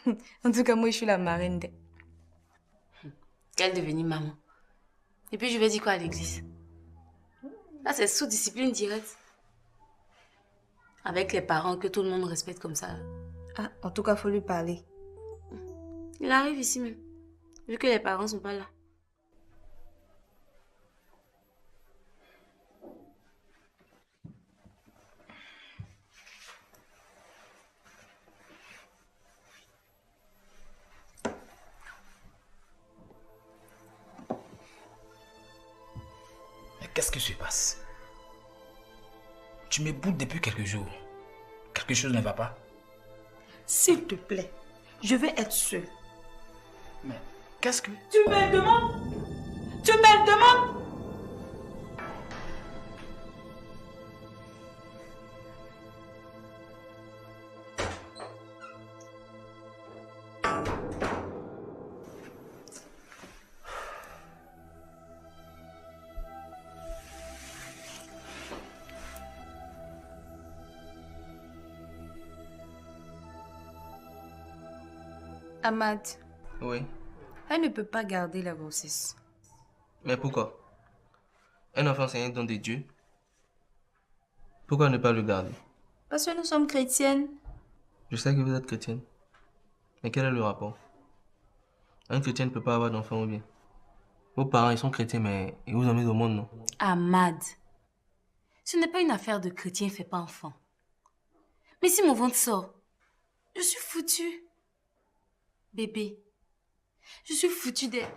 En tout cas, moi, je suis la marraine d'elle. Qu'elle devenir maman. Et puis je vais dire quoi à l'église? Là, c'est sous discipline directe. Avec les parents que tout le monde respecte comme ça. Ah, en tout cas, il faut lui parler. Il arrive ici même. Vu que les parents sont pas là. Mais qu'est-ce qui se passe? Tu me boudes depuis quelques jours. Quelque chose ne va pas? S'il te plaît, je vais être seule. Mais qu'est-ce que... Tu me demandes? Tu me demandes? Ahmad, Oui. elle ne peut pas garder la grossesse. Mais pourquoi? Un enfant, c'est un don de Dieu. Pourquoi ne pas le garder? Parce que nous sommes chrétiennes. Je sais que vous êtes chrétienne. Mais quel est le rapport? Un chrétien ne peut pas avoir d'enfant ou bien? Vos parents, ils sont chrétiens, mais ils vous ont mis au monde, non? Ahmad, ce n'est pas une affaire de chrétien fait pas enfant. Mais si mon ventre sort, je suis foutue. Bébé, je suis foutue d'elle.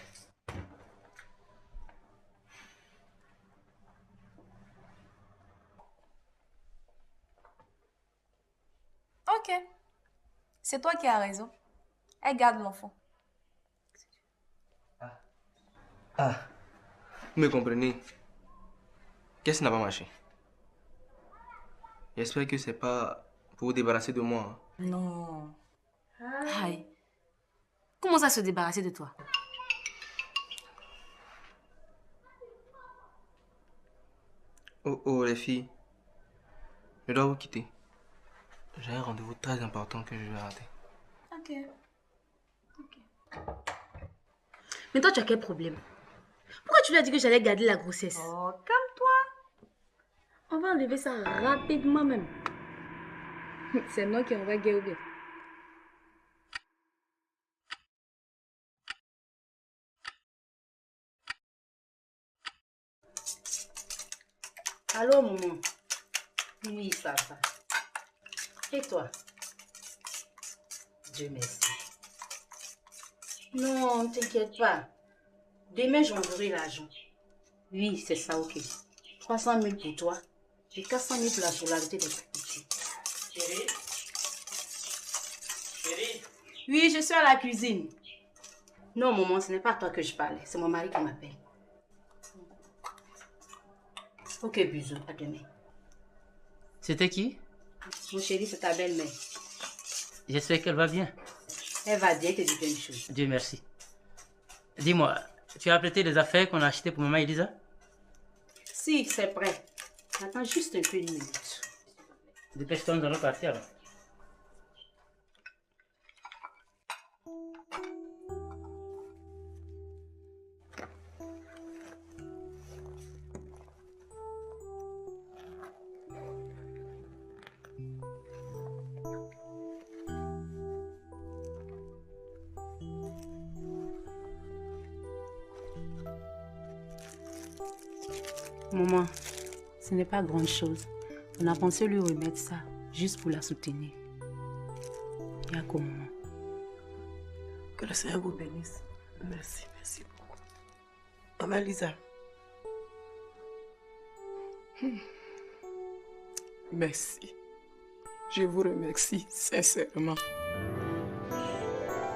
Ok. C'est toi qui as raison. Elle garde l'enfant. Ah, vous me comprenez? Qu'est-ce qui n'a pas marché? J'espère que c'est pas pour vous débarrasser de moi. Non. Aïe. Comment ça se débarrasser de toi? Oh, les filles. Je dois vous quitter. J'ai un rendez-vous très important que je vais rater. Ok. Mais toi, tu as quel problème? Pourquoi tu lui as dit que j'allais garder la grossesse? Oh, calme-toi. On va enlever ça rapidement même. C'est moi qui envoie guerre ou bien? Allô, maman? Oui, ça. Et toi? Dieu merci. Non, ne t'inquiète pas. Demain, j'enverrai l'argent. Oui, c'est ça, ok. 300 000 pour toi et 400 000 pour la scolarité des petits. Chérie? Chérie? Oui, je suis à la cuisine. Non, maman, ce n'est pas à toi que je parlais. C'est mon mari qui m'appelle. Ok, bisous. À demain. C'était qui? Mon chéri, c'est ta belle-mère. J'espère qu'elle va bien. Elle va bien, elle te dit plein de choses. Dieu merci. Dis-moi, tu as apprêté les affaires qu'on a achetées pour maman Elisa? Si, c'est prêt. Attends juste un peu une minute. Dépêche-toi, nous allons partir alors. Maman, ce n'est pas grande chose. On a pensé lui remettre ça, juste pour la soutenir. Il y a comme maman. Que le Seigneur vous bénisse. Merci beaucoup. Maman Lisa. Merci. Je vous remercie sincèrement.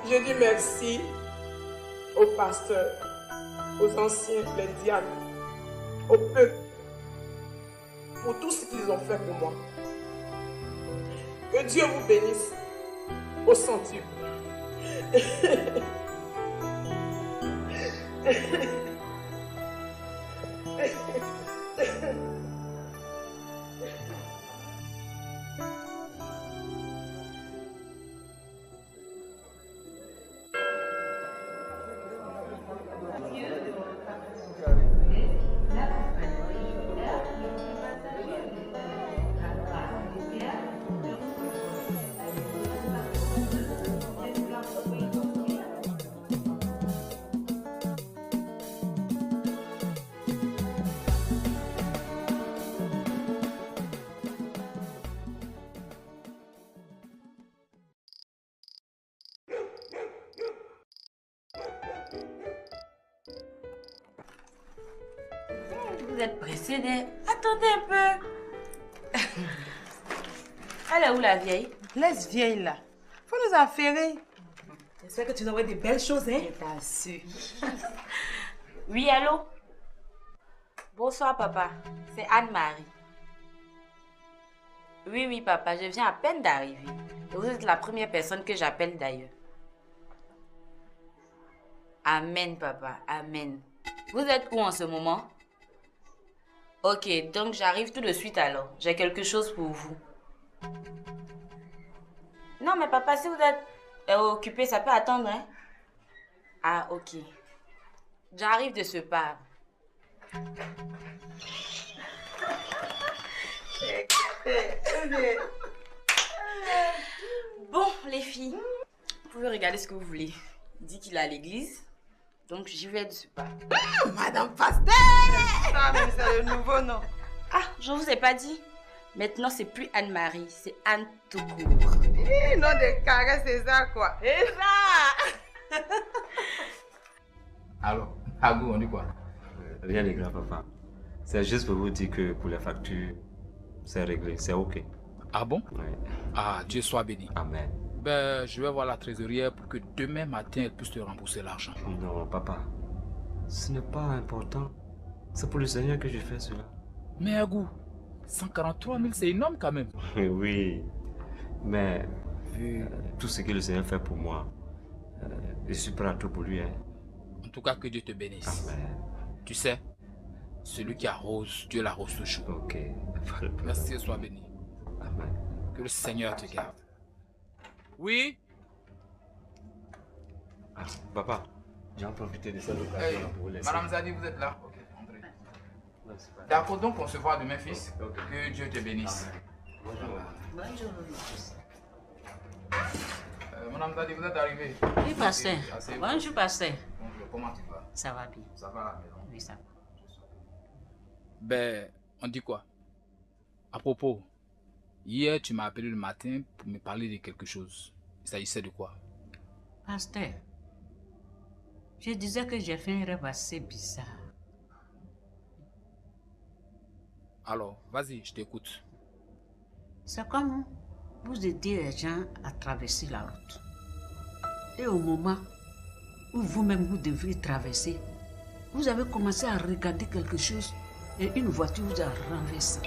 Je dis merci aux pasteurs, aux anciens, les diacres, au peuple, pour tout ce qu'ils ont fait pour moi. Que Dieu vous bénisse au centuple. Vous êtes pressés de... Attendez un peu. Elle est où la vieille? Laisse vieille là. Faut nous affairer. J'espère que tu nous envoies des belles choses, hein? Je t'assure. Oui, allô? Bonsoir, papa. C'est Anne-Marie. Oui, papa, je viens à peine d'arriver. Et vous êtes la première personne que j'appelle d'ailleurs. Amen, papa, amen. Vous êtes où en ce moment? Ok, donc j'arrive tout de suite alors. J'ai quelque chose pour vous. Non, mais papa, si vous êtes... est occupé, ça peut attendre, hein? Ah, ok. J'arrive de ce pas. Bon, les filles, vous pouvez regarder ce que vous voulez. Il dit qu'il est à l'église, donc j'y vais de ce pas. Madame Pasteur! Ça, même c'est le nouveau nom. Ah, je vous ai pas dit. Maintenant, c'est plus Anne-Marie, c'est Anne tout court. Nom de carré, c'est ça, quoi. C'est ça! Alors, Agou, on dit quoi? Rien de grave, papa. C'est juste pour vous dire que pour les factures, c'est réglé, c'est ok. Ah bon? Oui. Ah, Dieu soit béni. Amen. Ben, je vais voir la trésorière pour que demain matin, elle puisse te rembourser l'argent. Non, papa. Ce n'est pas important. C'est pour le Seigneur que je fais cela. Mais Agou, 143 000, c'est énorme quand même. Oui. Mais vu tout ce que le Seigneur fait pour moi, je suis prêt à tout pour lui. Hein. En tout cas, que Dieu te bénisse. Amen. Tu sais, celui qui arrose, Dieu l'arrose toujours. Ok. Merci et sois béni. Amen. Que le Seigneur te garde. Oui? Ah, papa, j'ai en profité de cette occasion Hey, pour vous laisser. Madame Zadi, vous êtes là? Ok, entrez. D'accord, donc on se voit demain, fils. Que Dieu te bénisse. Bonjour. Madame Zadi, vous êtes arrivée? Oui, pasteur. Bonjour, pasteur. Bonjour, comment tu vas? Ça va bien. Ça va à la maison? Oui, ça va. Ben, on dit quoi? À propos, hier tu m'as appelé le matin pour me parler de quelque chose. Il s'agissait de quoi? Pasteur, je disais que j'ai fait un rêve assez bizarre. Alors, vas-y, je t'écoute. C'est comme vous aidiez les gens à traverser la route. Et au moment où vous-même vous devriez traverser, vous avez commencé à regarder quelque chose et une voiture vous a renversé.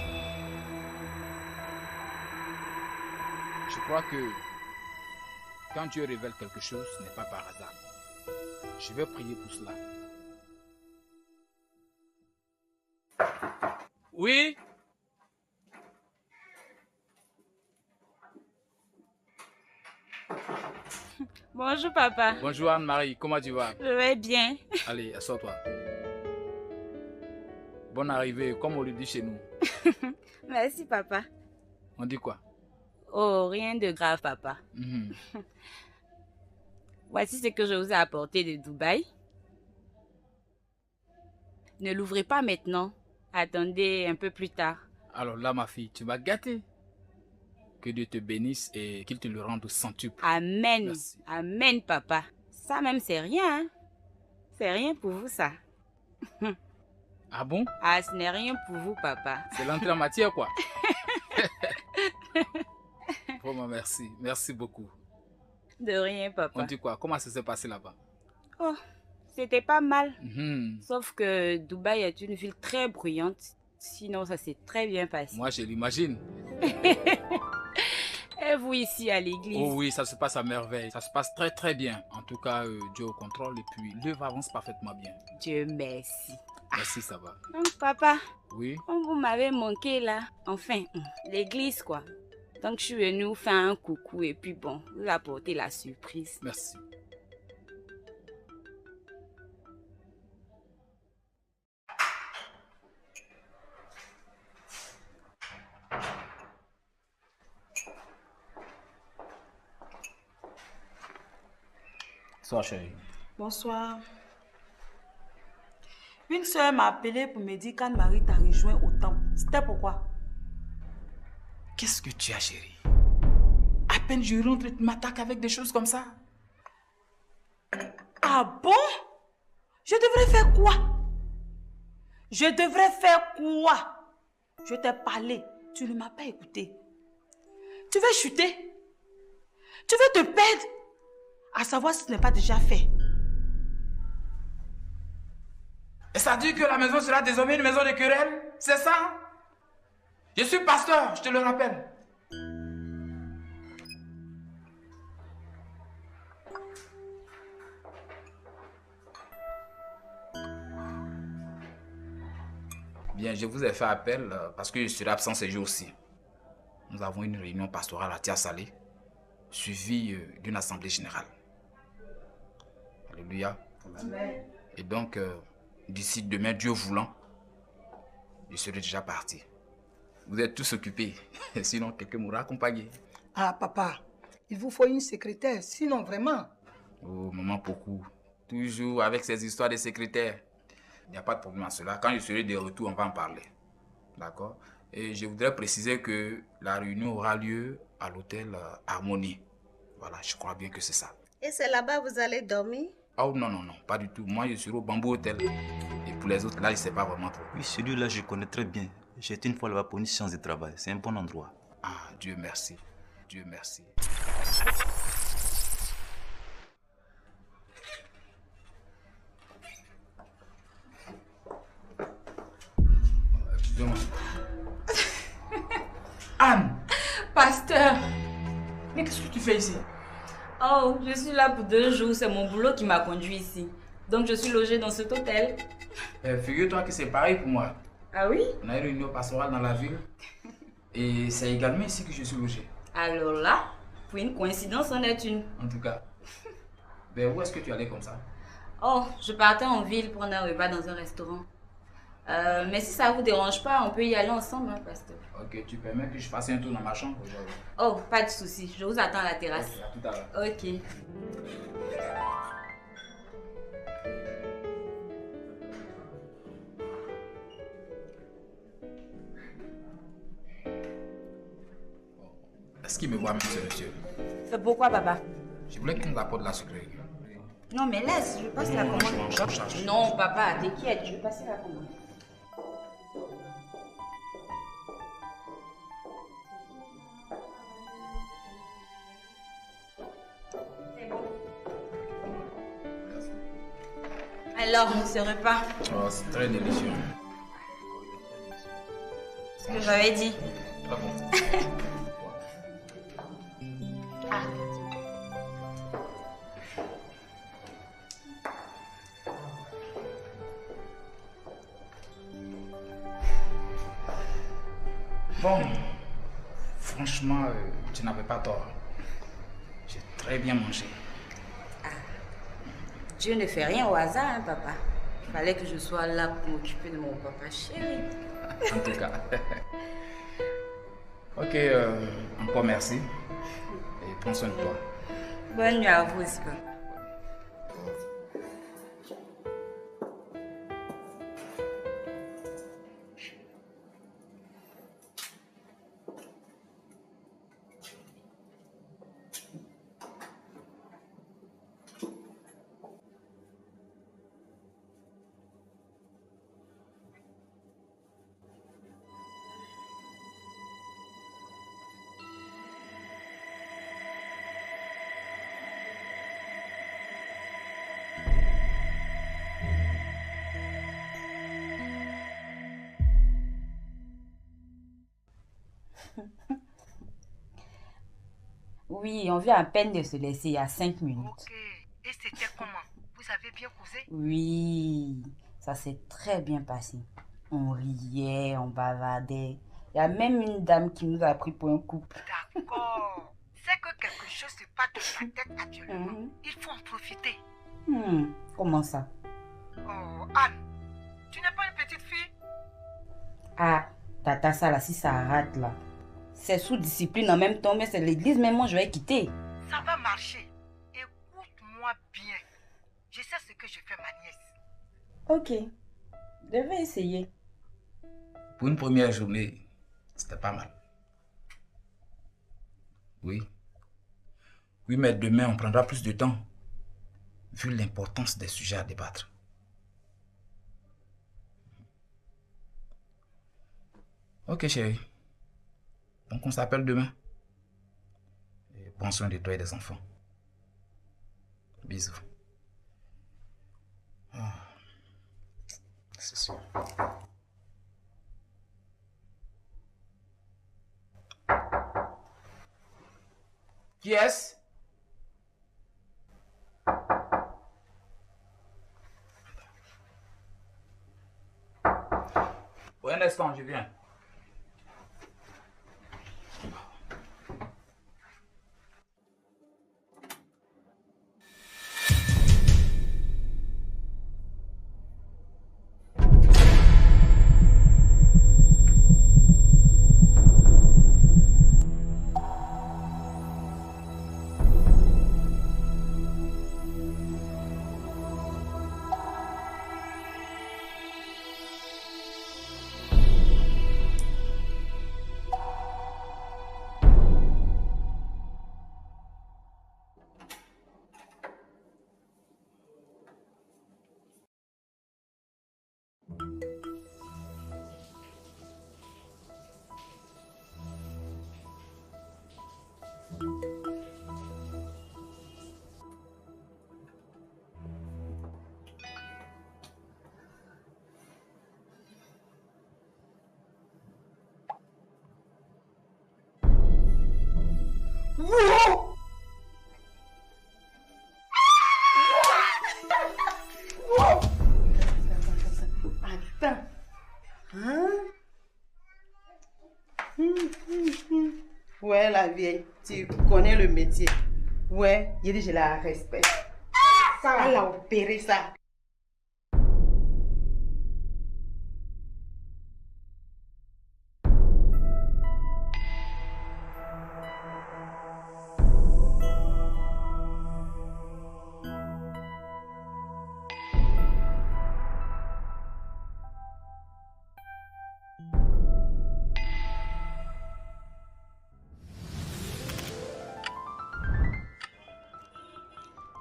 Je crois que quand Dieu révèle quelque chose, ce n'est pas par hasard. Je vais prier pour cela. Oui? Bonjour papa. Bonjour Anne-Marie, comment tu vas? Je vais bien. Allez, assois-toi. Bonne arrivée, comme on le dit chez nous. Merci papa. On dit quoi? Oh, rien de grave papa. Voici ce que je vous ai apporté de Dubaï. Ne l'ouvrez pas maintenant. Attendez un peu plus tard. Alors là, ma fille, tu m'as gâté. Que Dieu te bénisse et qu'il te le rende au centuple. Amen. Merci. Amen, papa. Ça même, c'est rien. Hein? C'est rien pour vous, ça. Ah bon? Ah, ce n'est rien pour vous, papa. C'est l'entrée en matière, quoi. Vraiment, merci. Merci beaucoup. De rien, papa. On dit quoi? Comment ça s'est passé là-bas? Oh, c'était pas mal. Mhm. Sauf que Dubaï est une ville très bruyante. Sinon, ça s'est très bien passé. Moi, je l'imagine. Et vous ici à l'église? Oh oui, ça se passe à merveille. Ça se passe très très bien. En tout cas, Dieu au contrôle et puis l'œuvre avance parfaitement bien. Dieu merci. Merci, ça va. Donc, papa, Oui. comme vous m'avez manqué là, enfin, l'église quoi. Donc, je suis venue vous faire un coucou et puis bon, vous apporter la surprise. Merci. Bonsoir, chérie. Bonsoir. Une soeur m'a appelé pour me dire qu'Anne-Marie t'a rejoint au temple. C'était pourquoi? Qu'est-ce que tu as, chérie? À peine je rentre, tu m'attaques avec des choses comme ça. Ah bon? Je devrais faire quoi? Je devrais faire quoi? Je t'ai parlé, tu ne m'as pas écouté. Tu veux chuter? Tu veux te perdre? À savoir si ce n'est pas déjà fait. Et ça dit que la maison sera désormais une maison de querelle? C'est ça? Je suis pasteur, je te le rappelle. Bien, je vous ai fait appel parce que je serai absent ces jours-ci. Nous avons une réunion pastorale à Tia Salé. suivi d'une assemblée générale. Alléluia. Amen. Et donc, d'ici demain, Dieu voulant, je serai déjà parti. Vous êtes tous occupés, sinon quelqu'un m'aura accompagné. Ah, papa, il vous faut une secrétaire, sinon vraiment. Oh, maman Pokou, toujours avec ces histoires de secrétaire. Il n'y a pas de problème à cela. Quand je serai de retour, on va en parler. D'accord? Et je voudrais préciser que la réunion aura lieu à l'hôtel Harmonie. Voilà, je crois bien que c'est ça. Et c'est là-bas que vous allez dormir? Oh non, non, non, pas du tout. Moi, je serai au Bamboo Hotel. Et pour les autres, là, je ne sais pas vraiment trop. Oui, celui-là, je connais très bien. J'ai été une fois là-bas pour une séance de travail. C'est un bon endroit. Ah, Dieu merci. Dieu merci. Excusez-moi. Anne! Pasteur! Mais qu'est-ce que tu fais ici? Oh, je suis là pour 2 jours. C'est mon boulot qui m'a conduit ici. Donc je suis logée dans cet hôtel. Figure-toi que c'est pareil pour moi. Ah oui? On a une réunion pastorale dans la ville. Et c'est également ici que je suis logé. Alors là, pour une coïncidence, on est une. En tout cas. Ben, où est-ce que tu allais comme ça? Oh, je partais en ville prendre un repas dans un restaurant. Mais si ça vous dérange pas, on peut y aller ensemble, hein, pasteur. Ok, tu permets que je fasse un tour dans ma chambre aujourd'hui? Oh, pas de souci. Je vous attends à la terrasse. Ok, à tout à l'heure. Ok. Est-ce qu'il me voit même, ce monsieur? C'est pourquoi, papa? Je voulais qu'il nous apporte la sucrerie. Non, mais laisse, je vais passer la commande. Non, papa, t'inquiète, je vais passer la commande. C'est bon. Alors, ce repas? Oh, c'est très délicieux. Ce que j'avais dit. Très bon. Bon, franchement, tu n'avais pas tort. J'ai très bien mangé. Dieu ne fait rien au hasard, hein, papa. Il fallait que je sois là pour m'occuper de mon papa chéri. En tout cas. Ok, encore merci. Et prends soin de toi. Bonne nuit à vous aussi, papa. Oui, on vient à peine de se laisser il y a 5 minutes. Ok. Et c'était comment? Vous avez bien causé? Oui, ça s'est très bien passé. On riait, on bavardait. Il y a même une dame qui nous a pris pour un couple. D'accord. C'est que quelque chose se passe dans la tête actuellement. Il faut en profiter. Comment ça? Oh, Anne, tu n'es pas une petite fille? Ah, tata, ça là, si ça rate là. C'est sous discipline en même temps, mais c'est l'église, même moi je vais quitter. Ça va marcher. Écoute-moi bien. Je sais ce que je fais, ma nièce. Ok, je vais essayer. Pour une première journée, c'était pas mal. Oui. Oui, mais demain, on prendra plus de temps, vu l'importance des sujets à débattre. Ok, chérie. Donc, on s'appelle demain. Et prends soin de toi et des enfants. Bisous. Ah, c'est sûr. Qui est-ce? Pour un instant, je viens. Ouais, la vieille, tu connais le métier. Ouais, il dit je la respecte. Ça, elle a opéré ça.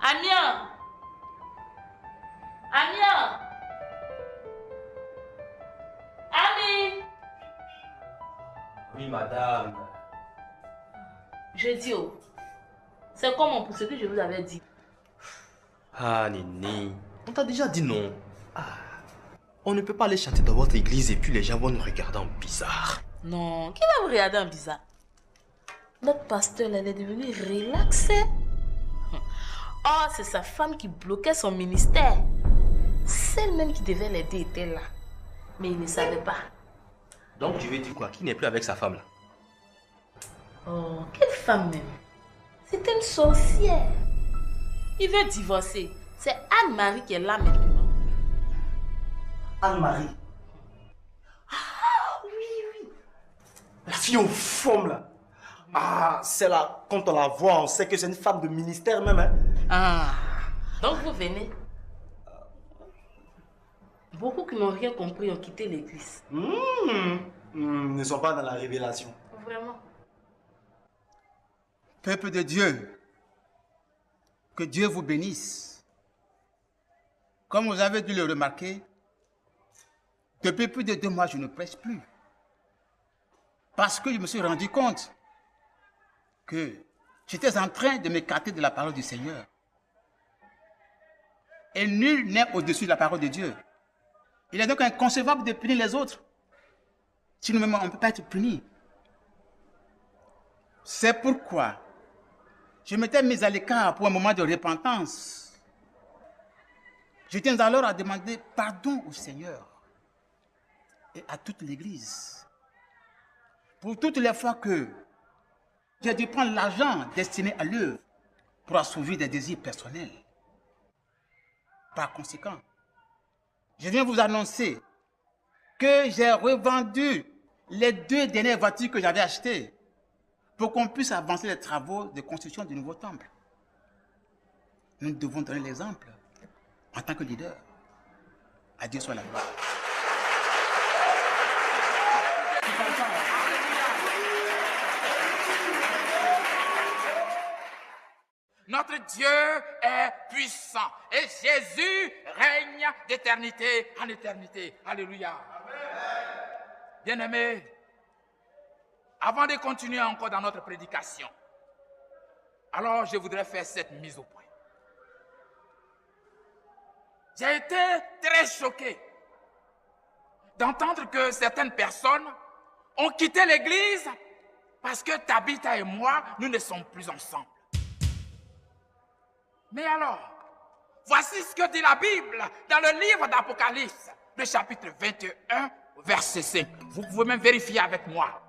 Amiens! Amiens! Ami! Oui, madame. Je dis, oh, c'est comment pour ce que je vous avais dit? Ah, Nini, on t'a déjà dit non. On ne peut pas aller chanter dans votre église et puis les gens vont nous regarder en bizarre. Non, qui va vous regarder en bizarre? Notre pasteur, elle est devenue relaxée. Oh, c'est sa femme qui bloquait son ministère. Celle même qui devait l'aider était là. Mais il ne savait pas. Donc tu veux dire quoi? Qui n'est plus avec sa femme là? Oh, quelle femme même? C'est une sorcière. Il veut divorcer. C'est Anne-Marie qui est là maintenant. Anne-Marie? Ah, oui. La fille aux formes là. Ah, c'est là, quand on la voit, on sait que c'est une femme de ministère même. Hein? Ah, donc vous venez. Beaucoup qui n'ont rien compris ont quitté l'église. Ne sont pas dans la révélation. Vraiment. Peuple de Dieu, que Dieu vous bénisse. Comme vous avez dû le remarquer, depuis plus de 2 mois, je ne prêche plus. Parce que je me suis rendu compte que j'étais en train de m'écarter de la parole du Seigneur. Et nul n'est au-dessus de la parole de Dieu. Il est donc inconcevable de punir les autres. Si nous-mêmes, on ne peut pas être punis. C'est pourquoi je m'étais mis à l'écart pour un moment de repentance. Je tiens alors à demander pardon au Seigneur et à toute l'Église pour toutes les fois que j'ai dû prendre l'argent destiné à l'œuvre pour assouvir des désirs personnels. Par conséquent, je viens vous annoncer que j'ai revendu les 2 dernières voitures que j'avais achetées pour qu'on puisse avancer les travaux de construction du nouveau temple. Nous devons donner l'exemple en tant que leader. À Dieu soit la gloire. Notre Dieu est puissant et Jésus règne d'éternité en éternité. Alléluia. Bien-aimés, avant de continuer encore dans notre prédication, alors je voudrais faire cette mise au point. J'ai été très choqué d'entendre que certaines personnes ont quitté l'église parce que Tabitha et moi, nous ne sommes plus ensemble. Mais alors, voici ce que dit la Bible dans le livre d'Apocalypse, le chapitre 21, verset 5. Vous pouvez même vérifier avec moi.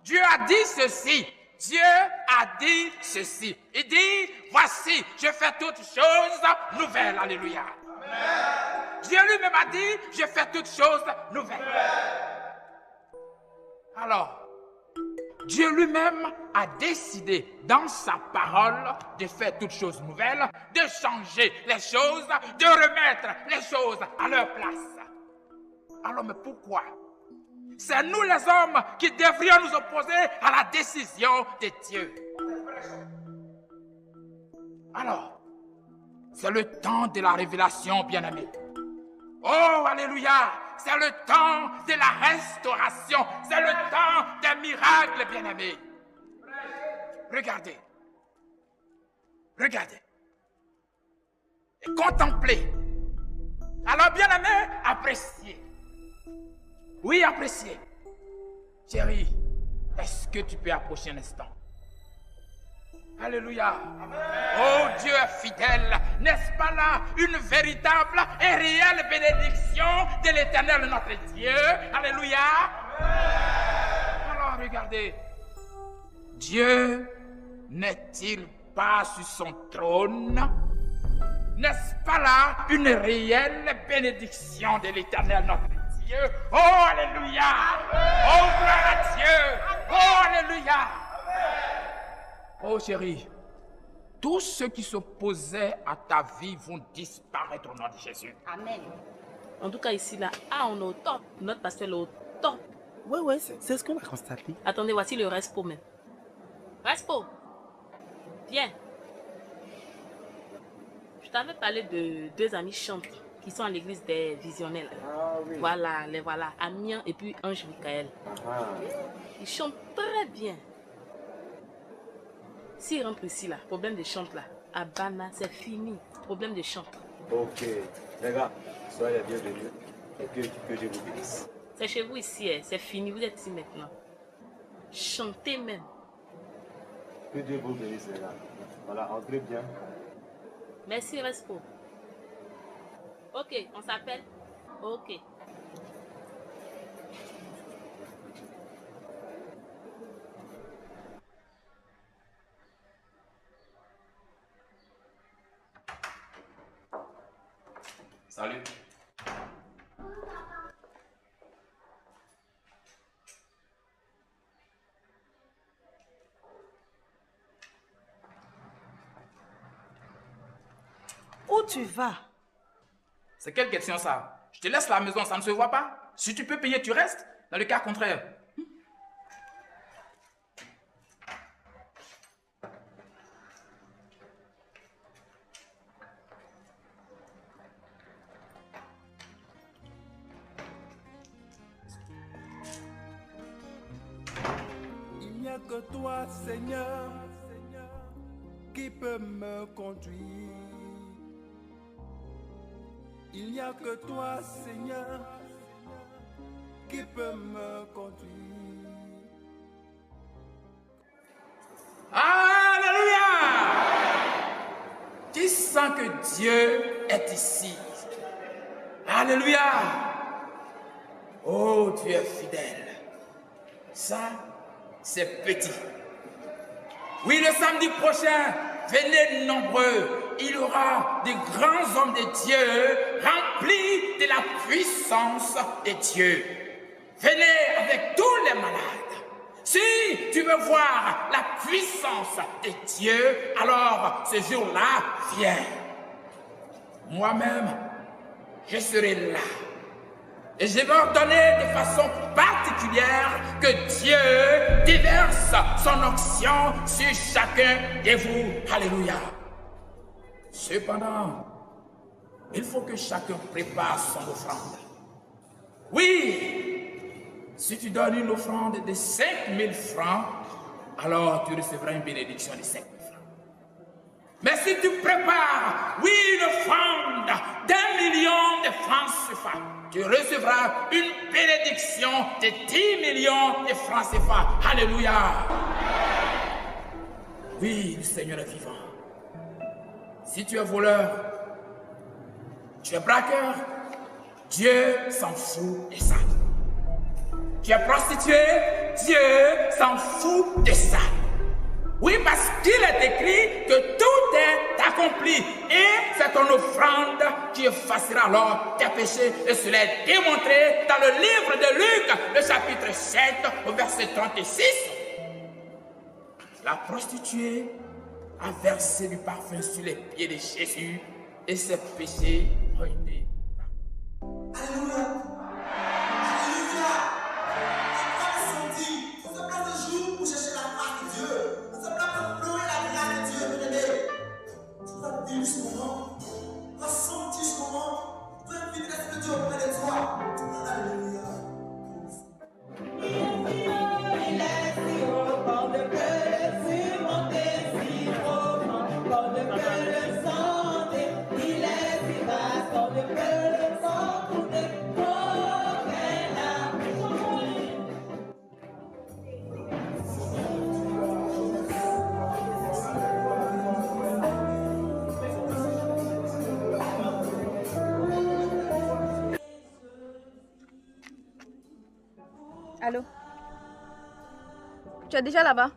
Dieu a dit ceci. Dieu a dit ceci. Il dit, voici, je fais toutes choses nouvelles. Alléluia. Amen. Dieu lui-même a dit, je fais toutes choses nouvelles. Amen. Alors, Dieu lui-même a décidé dans sa parole de faire toutes choses nouvelles, de changer les choses, de remettre les choses à leur place. Alors, mais pourquoi? C'est nous les hommes qui devrions nous opposer à la décision de Dieu. Alors, c'est le temps de la révélation, bien-aimés. Oh, alléluia! C'est le temps de la restauration. C'est le temps des miracles, bien-aimés. Regardez. Regardez. Et contemplez. Alors, bien-aimés, appréciez. Oui, appréciez. Chérie, est-ce que tu peux approcher un instant? Alléluia. Oh, Dieu est fidèle. N'est-ce pas là une véritable et réelle bénédiction de l'Éternel, notre Dieu? Alléluia. Alors, regardez. Dieu n'est-il pas sur son trône? N'est-ce pas là une réelle bénédiction de l'Éternel notre Dieu? Oh, alléluia! Oh, gloire à Dieu! Oh, alléluia! Oh, chérie, tous ceux qui s'opposaient à ta vie vont disparaître au nom de Jésus. Amen. En tout cas, ici, là, on est au top. Notre pasteur est au top. Ouais, c'est ce qu'on a constaté. Attendez, voici le Respo même. Respo, viens. Je t'avais parlé de deux amis chantres qui sont à l'église des visionnaires. Ah oui. Voilà, les voilà. Amiens et puis Ange Michael. Ah. Ils chantent très bien. S'ils rentrent ici, là, problème de chante là, à Bana, c'est fini. Problème de chante. Ok. Les gars, soyez les bienvenus. Et que Dieu vous bénisse. C'est chez vous ici, hein. C'est fini. Vous êtes ici maintenant. Chantez même. Que Dieu vous bénisse, les gars. Voilà, entrez bien. Merci, Respo. Ok, on s'appelle? Ok. Salut. Où tu vas? C'est quelle question ça? Je te laisse la maison, ça ne se voit pas? Si tu peux payer, tu restes. Dans le cas contraire. Il n'y a que toi, Seigneur, qui peut me conduire. Il n'y a que toi, Seigneur, qui peut me conduire. Alléluia! Qui sent que Dieu est ici? Alléluia! Oh, Dieu est fidèle. Ça, c'est petit. Oui, le samedi prochain, venez nombreux. Il y aura des grands hommes de Dieu remplis de la puissance de Dieu. Venez avec tous les malades. Si tu veux voir la puissance de Dieu, alors ce jour-là, viens. Moi-même, je serai là. Et je vais ordonner de façon particulière que Dieu déverse son onction sur chacun de vous. Alléluia. Cependant, il faut que chacun prépare son offrande. Oui, si tu donnes une offrande de 5000 francs, alors tu recevras une bénédiction de 5000 francs. Mais si tu prépares, oui, une offrande d'1 million de francs CFA, tu recevras une bénédiction de 10 millions de francs CFA. Alléluia. Oui, le Seigneur est vivant. Si tu es voleur, tu es braqueur, Dieu s'en fout de ça. Tu es prostituée, Dieu s'en fout de ça. Oui, parce qu'il est écrit que tout est accompli. Et c'est ton offrande qui effacera alors tes péchés. Et cela est démontré dans le livre de Luc, le chapitre 7, au verset 36. La prostituée a versé du parfum sur les pieds de Jésus et ses péchés ont été. Alléluia. Ce moment, ressenti ce moment, tu peux inviter l'Esprit de Dieu auprès de toi. Alléluia. Il est si haut, quand le cœur est si monté, si profond, quand le cœur est santé, il est si vaste, quand le cœur est sans coûter, aucun âme. Allô? Tu es déjà là-bas?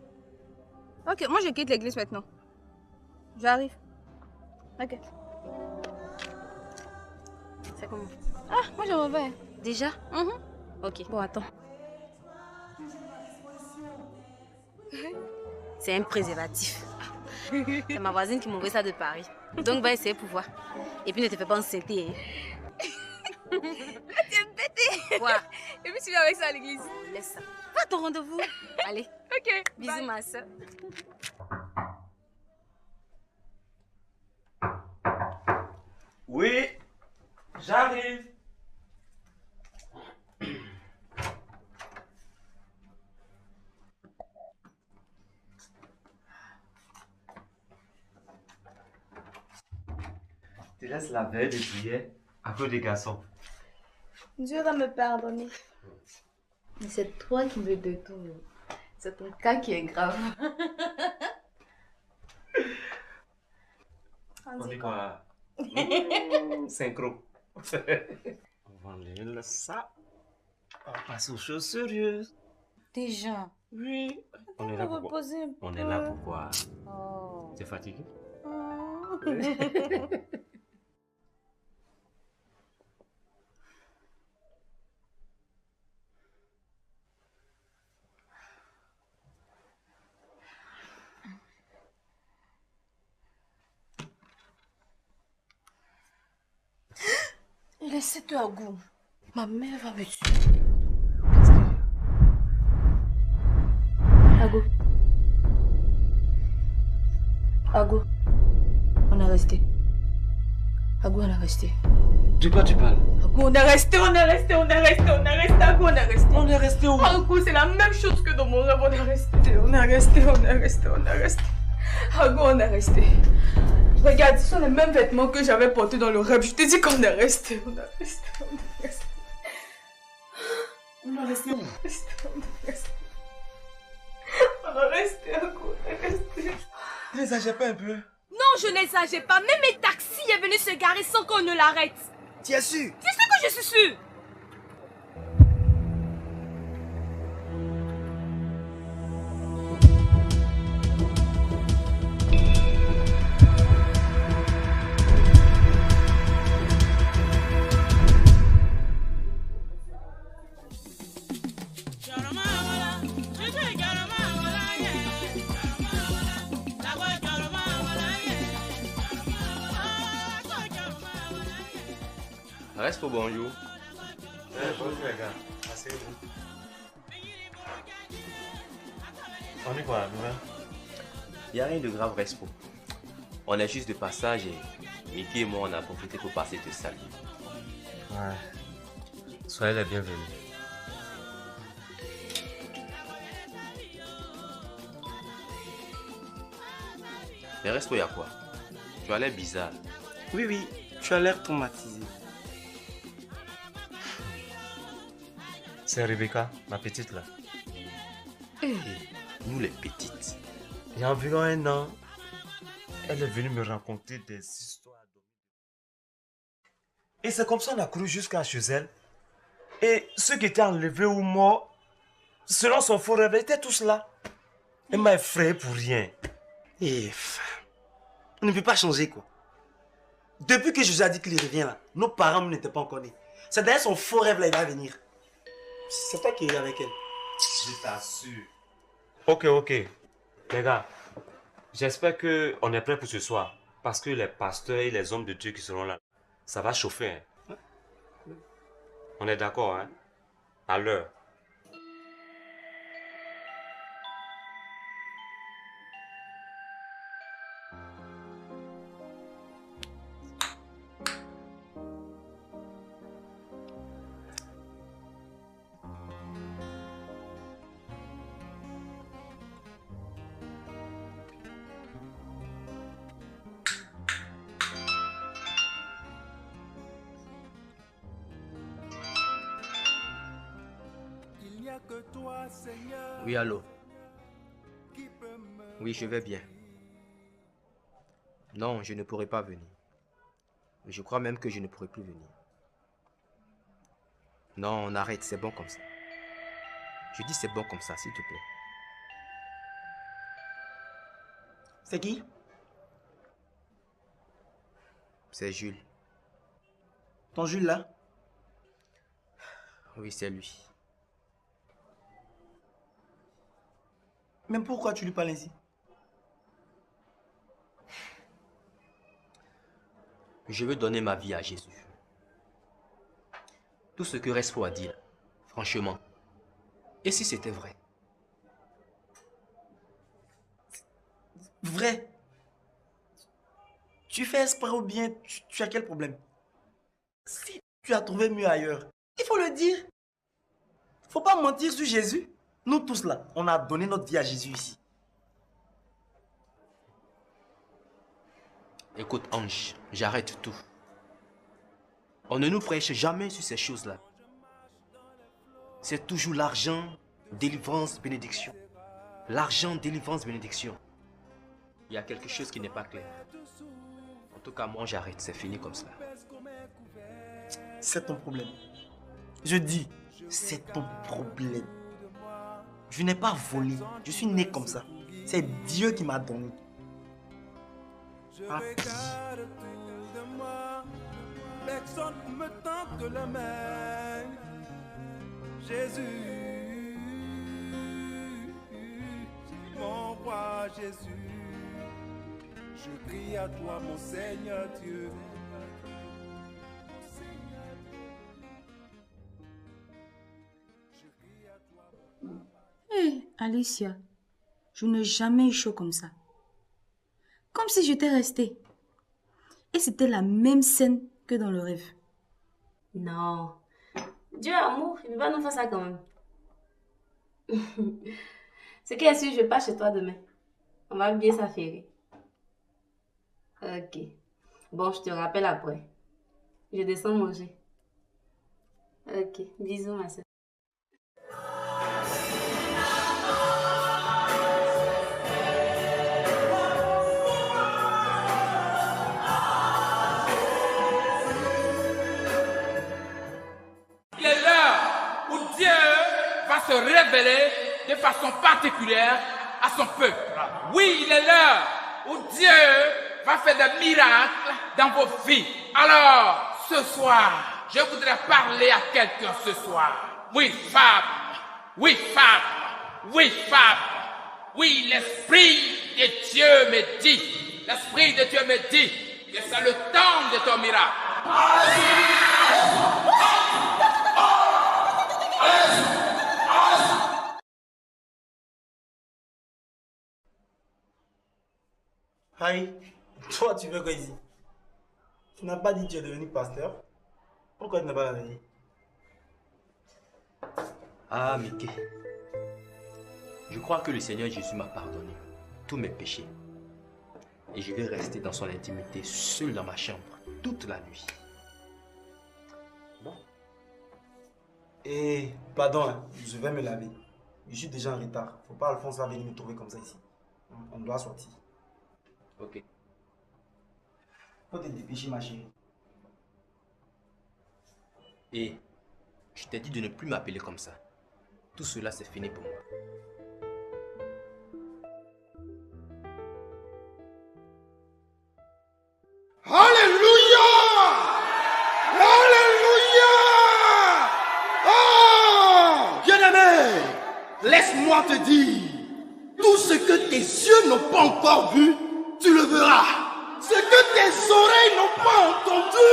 Ok, moi je quitte l'église maintenant. J'arrive. Ok. C'est comment? Ah, moi je m'en vais. Déjà? Ok, bon, attends. C'est un préservatif. C'est ma voisine qui m'a envoyé ça de Paris. Donc, va essayer pour voir. Et puis, ne te fais pas enceinter. Tu es bêtée. Quoi? Et puis tu viens avec ça à l'église. Laisse ça. Va à ton rendez-vous. Allez. Ok. Bisous, bye. ma soeur. Oui, j'arrive. Tu laisses la veille de prière à cause des garçons. Dieu va me pardonner. Mais c'est toi qui me détournes. C'est ton cas qui est grave. On dit quoi? Synchro. On va enlever ça. On passe aux choses sérieuses. Déjà. Oui. On est là pour quoi? Reposer un On peu. est là pour quoi? Oh. T'es fatigué? Il est 7 heures, Agou. Ma mère va me tuer. Agou. Agou. On est resté. Agou, on est resté. De quoi tu parles? Agou, on est resté, on est resté, on est resté, on est resté, Agou, on est resté. On est resté où? Agou, c'est la même chose que dans mon rêve, on est resté, on est resté, on est resté, on est resté. Agou, on est resté. Regarde, ce sont les mêmes vêtements que j'avais portés dans le rêve. Je te dis qu'on est resté, on est resté, on est resté. On est resté où? On est resté. On est resté, Agou, on est resté. N'exagère pas un peu. Non, je n'exagère pas. Même un taxi est venu se garer sans qu'on ne l'arrête. Tu es sûr? Tu sais que je suis sûre. Reste pour bonjour. Bonjour les gars, asseyez-vous. On est quoi, nouvelle? Il n'y a rien de grave, Respo. On est juste de passage et Mickey et moi on a profité pour passer te saluer. Ouais. Soyez les bienvenus. Mais Respo, il y a quoi? Tu as l'air bizarre. Oui, tu as l'air traumatisé. C'est Rebecca, ma petite là. Nous les petites. Il y a environ 1 an, elle est venue me raconter des histoires. Et c'est comme ça qu'on a couru jusqu'à chez elle. Et ceux qui étaient enlevés ou morts, selon son faux rêve, étaient tous là. Elle m'a effrayé pour rien. Et on ne peut pas changer quoi. Depuis que je vous ai dit qu'il revient là, nos parents n'étaient pas encore nés. C'est d'ailleurs son faux rêve là, il va venir. C'est toi qui es avec elle. Je t'assure. Ok. Les gars, j'espère qu'on est prêts pour ce soir. Parce que les pasteurs et les hommes de Dieu qui seront là, ça va chauffer. Hein? On est d'accord, hein? À l'heure. Oui, allô? Oui, je vais bien. Non, je ne pourrai pas venir. Je crois même que je ne pourrai plus venir. Non, on arrête, c'est bon comme ça. Je dis c'est bon comme ça, s'il te plaît. C'est qui? C'est Jules. Ton Jules là? Oui, c'est lui. Mais pourquoi tu lui parles ainsi? Je veux donner ma vie à Jésus. Tout ce que reste pour à dire, franchement. Et si c'était vrai? Vrai? Tu fais espoir ou bien tu as quel problème? Si tu as trouvé mieux ailleurs, il faut le dire. Faut pas mentir sur Jésus. Nous tous là, on a donné notre vie à Jésus ici. Écoute, Ange, j'arrête tout. On ne nous prêche jamais sur ces choses-là. C'est toujours l'argent, délivrance, bénédiction. L'argent, délivrance, bénédiction. Il y a quelque chose qui n'est pas clair. En tout cas, moi, j'arrête. C'est fini comme ça. C'est ton problème. Je dis, c'est ton problème. Je n'ai pas volé. Je suis né comme ça. C'est Dieu qui m'a donné. Ah. Personne ne me tente la main. Jésus, mon roi Jésus, je crie à toi, mon Seigneur Dieu. Hé, Alicia, je n'ai jamais eu chaud comme ça. Comme si j'étais restée. Et c'était la même scène que dans le rêve. Non. Dieu est amour, il ne va pas nous faire ça quand même. Ce qui est sûr, je pars chez toi demain. On va bien s'affairer. Ok. Bon, je te rappelle après. Je descends manger. Ok. Bisous, ma soeur. Il est l'heure où Dieu va se révéler de façon particulière à son peuple. Oui, il est l'heure où Dieu va faire des miracles dans vos vies. Alors, ce soir, je voudrais parler à quelqu'un ce soir. Oui, femme. Oui, femme. Oui, femme. Oui, l'Esprit de Dieu me dit. L'Esprit de Dieu me dit que c'est le temps de ton miracle. Aïe, toi tu veux quoi ici? Tu n'as pas dit que tu es devenu pasteur? Pourquoi tu n'as pas venu? Ah, Mickey. Je crois que le Seigneur Jésus m'a pardonné tous mes péchés. Et je vais rester dans son intimité, seul dans ma chambre, toute la nuit. Bon. Et pardon, hein, je vais me laver. Je suis déjà en retard. Faut pas Alphonse va venir me trouver comme ça ici. On doit sortir. Ok. Faut te dépêcher, ma chérie. Et je t'ai dit de ne plus m'appeler comme ça. Tout cela, c'est fini pour moi. Alléluia! Alléluia! Oh! Bien-aimé, laisse-moi te dire, tout ce que tes yeux n'ont pas encore vu, tu le verras. Ce que tes oreilles n'ont pas entendu,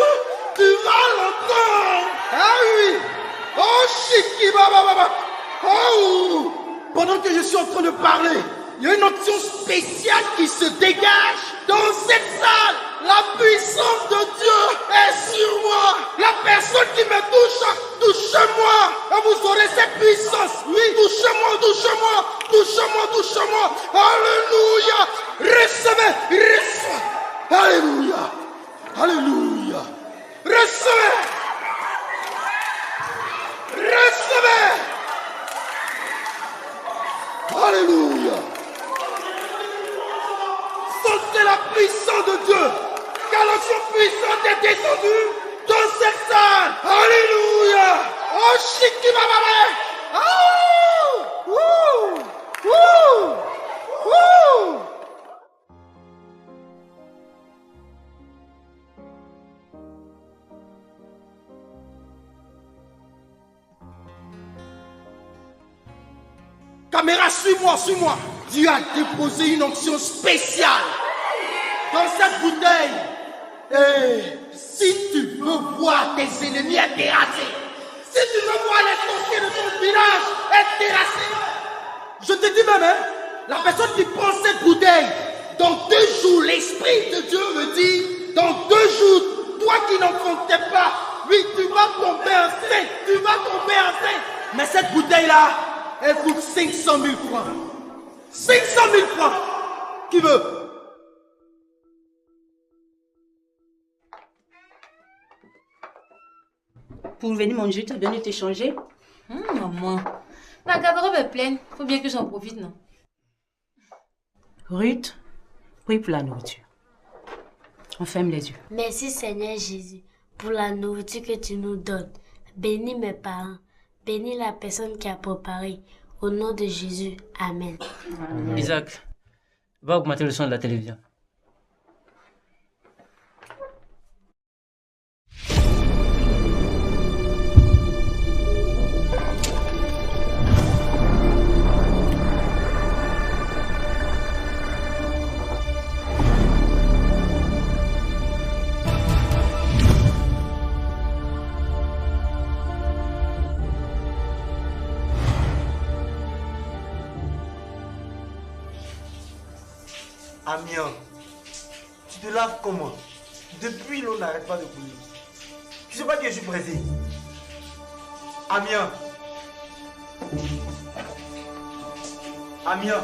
tu vas l'entendre. Ah oui! Oh, Shiki Baba! Oh! Pendant que je suis en train de parler, il y a une onction spéciale qui se dégage dans cette salle. La puissance de Dieu est sur moi. La personne qui me touche, touche-moi. Et vous aurez cette puissance. Oui, touche-moi, touche-moi, touche-moi, touche-moi. Alléluia. Recevez, recevez. Alléluia. Alléluia. Recevez. Recevez. Alléluia. Sentez la puissance de Dieu. Car l'action puissante est descendue dans cette salle. Alléluia. Oh, Shiki Baba. Oh! Woo! Woo! Woo! Caméra, suis-moi, suis-moi. Dieu a déposé une onction spéciale dans cette bouteille. Et si tu veux voir tes ennemis être terrassés, si tu veux voir les sorciers de ton village être terrassés, je te dis même, hein, la personne qui prend cette bouteille, dans 2 jours, l'Esprit de Dieu me dit, dans 2 jours, toi qui n'en comptais pas, oui, tu vas tomber enceinte, tu vas tomber enceinte. Mais cette bouteille-là, elle coûte 500 000 francs. 500 000 francs. Qui veut? Pour venir manger, tu es venu t'échanger? Maman, la garde-robe est pleine. Faut bien que j'en profite, non? Ruth, prie pour la nourriture. On ferme les yeux. Merci Seigneur Jésus pour la nourriture que tu nous donnes. Bénis mes parents. Bénis la personne qui a préparé. Au nom de Jésus. Amen. Isaac, va augmenter le son de la télévision. Amiens, tu te laves comment? Depuis l'eau n'arrête pas de couler. Tu sais pas que je suis pressé. Amiens. Amiens.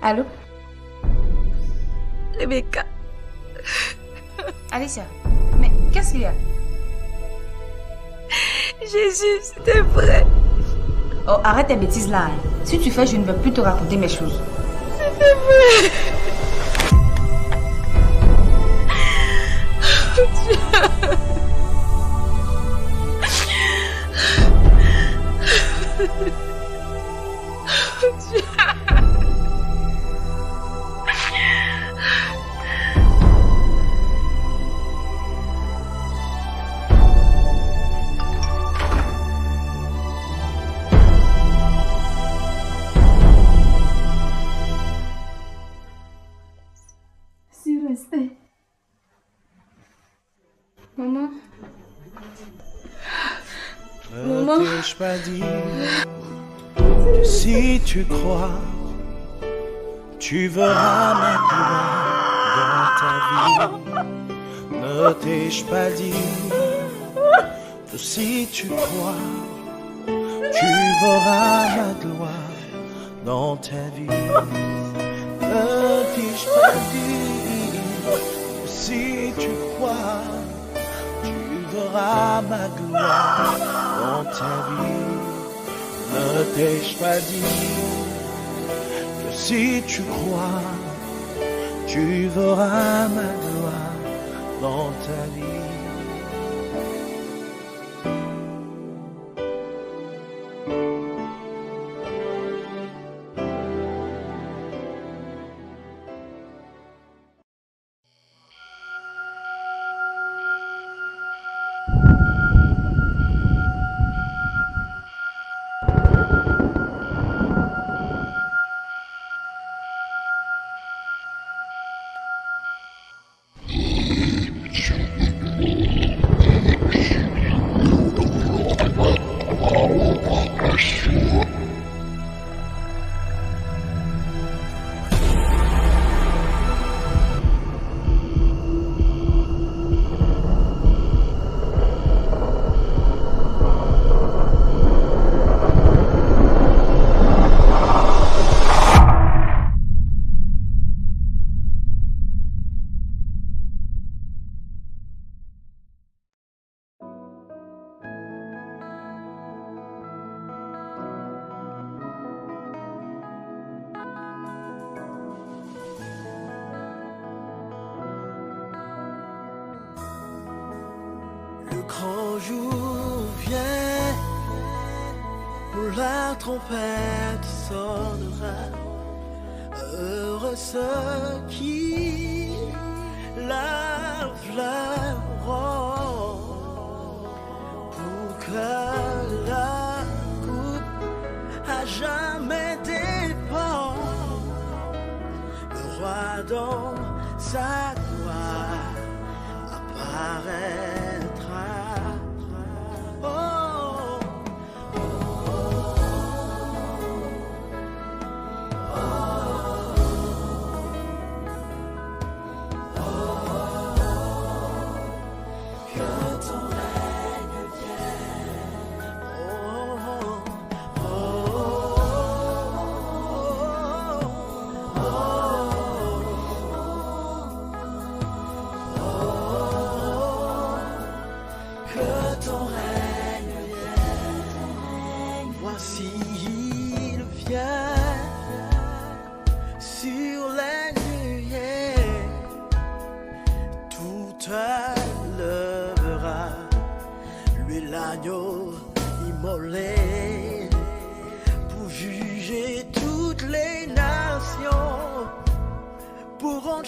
Allô? Rebecca. Alicia, mais qu'est-ce qu'il y a? Jésus, c'était vrai. Oh, arrête tes bêtises là. Hein. Si tu fais, je ne veux plus te raconter mes choses. C'était vrai. Maman. Ne t'ai-je pas dit que si tu crois, tu verras ma gloire dans ta vie. Ne t'ai-je pas dit que si tu crois, tu verras ma gloire dans ta vie. Ne t'ai-je pas dit que si tu crois, tu verras ma gloire dans ta vie. Ne t'ai-je pas dit que si tu crois, tu verras ma gloire dans ta vie. Le grand jour vient où la trompette sonnera. Heureux ceux qui la flaireront, pour que la coupe à jamais dépend. Le roi dans sa gloire apparaîtra. Voici il vient sur les nuées, tout levera, lui l'agneau immolé, pour juger toutes les nations, pour en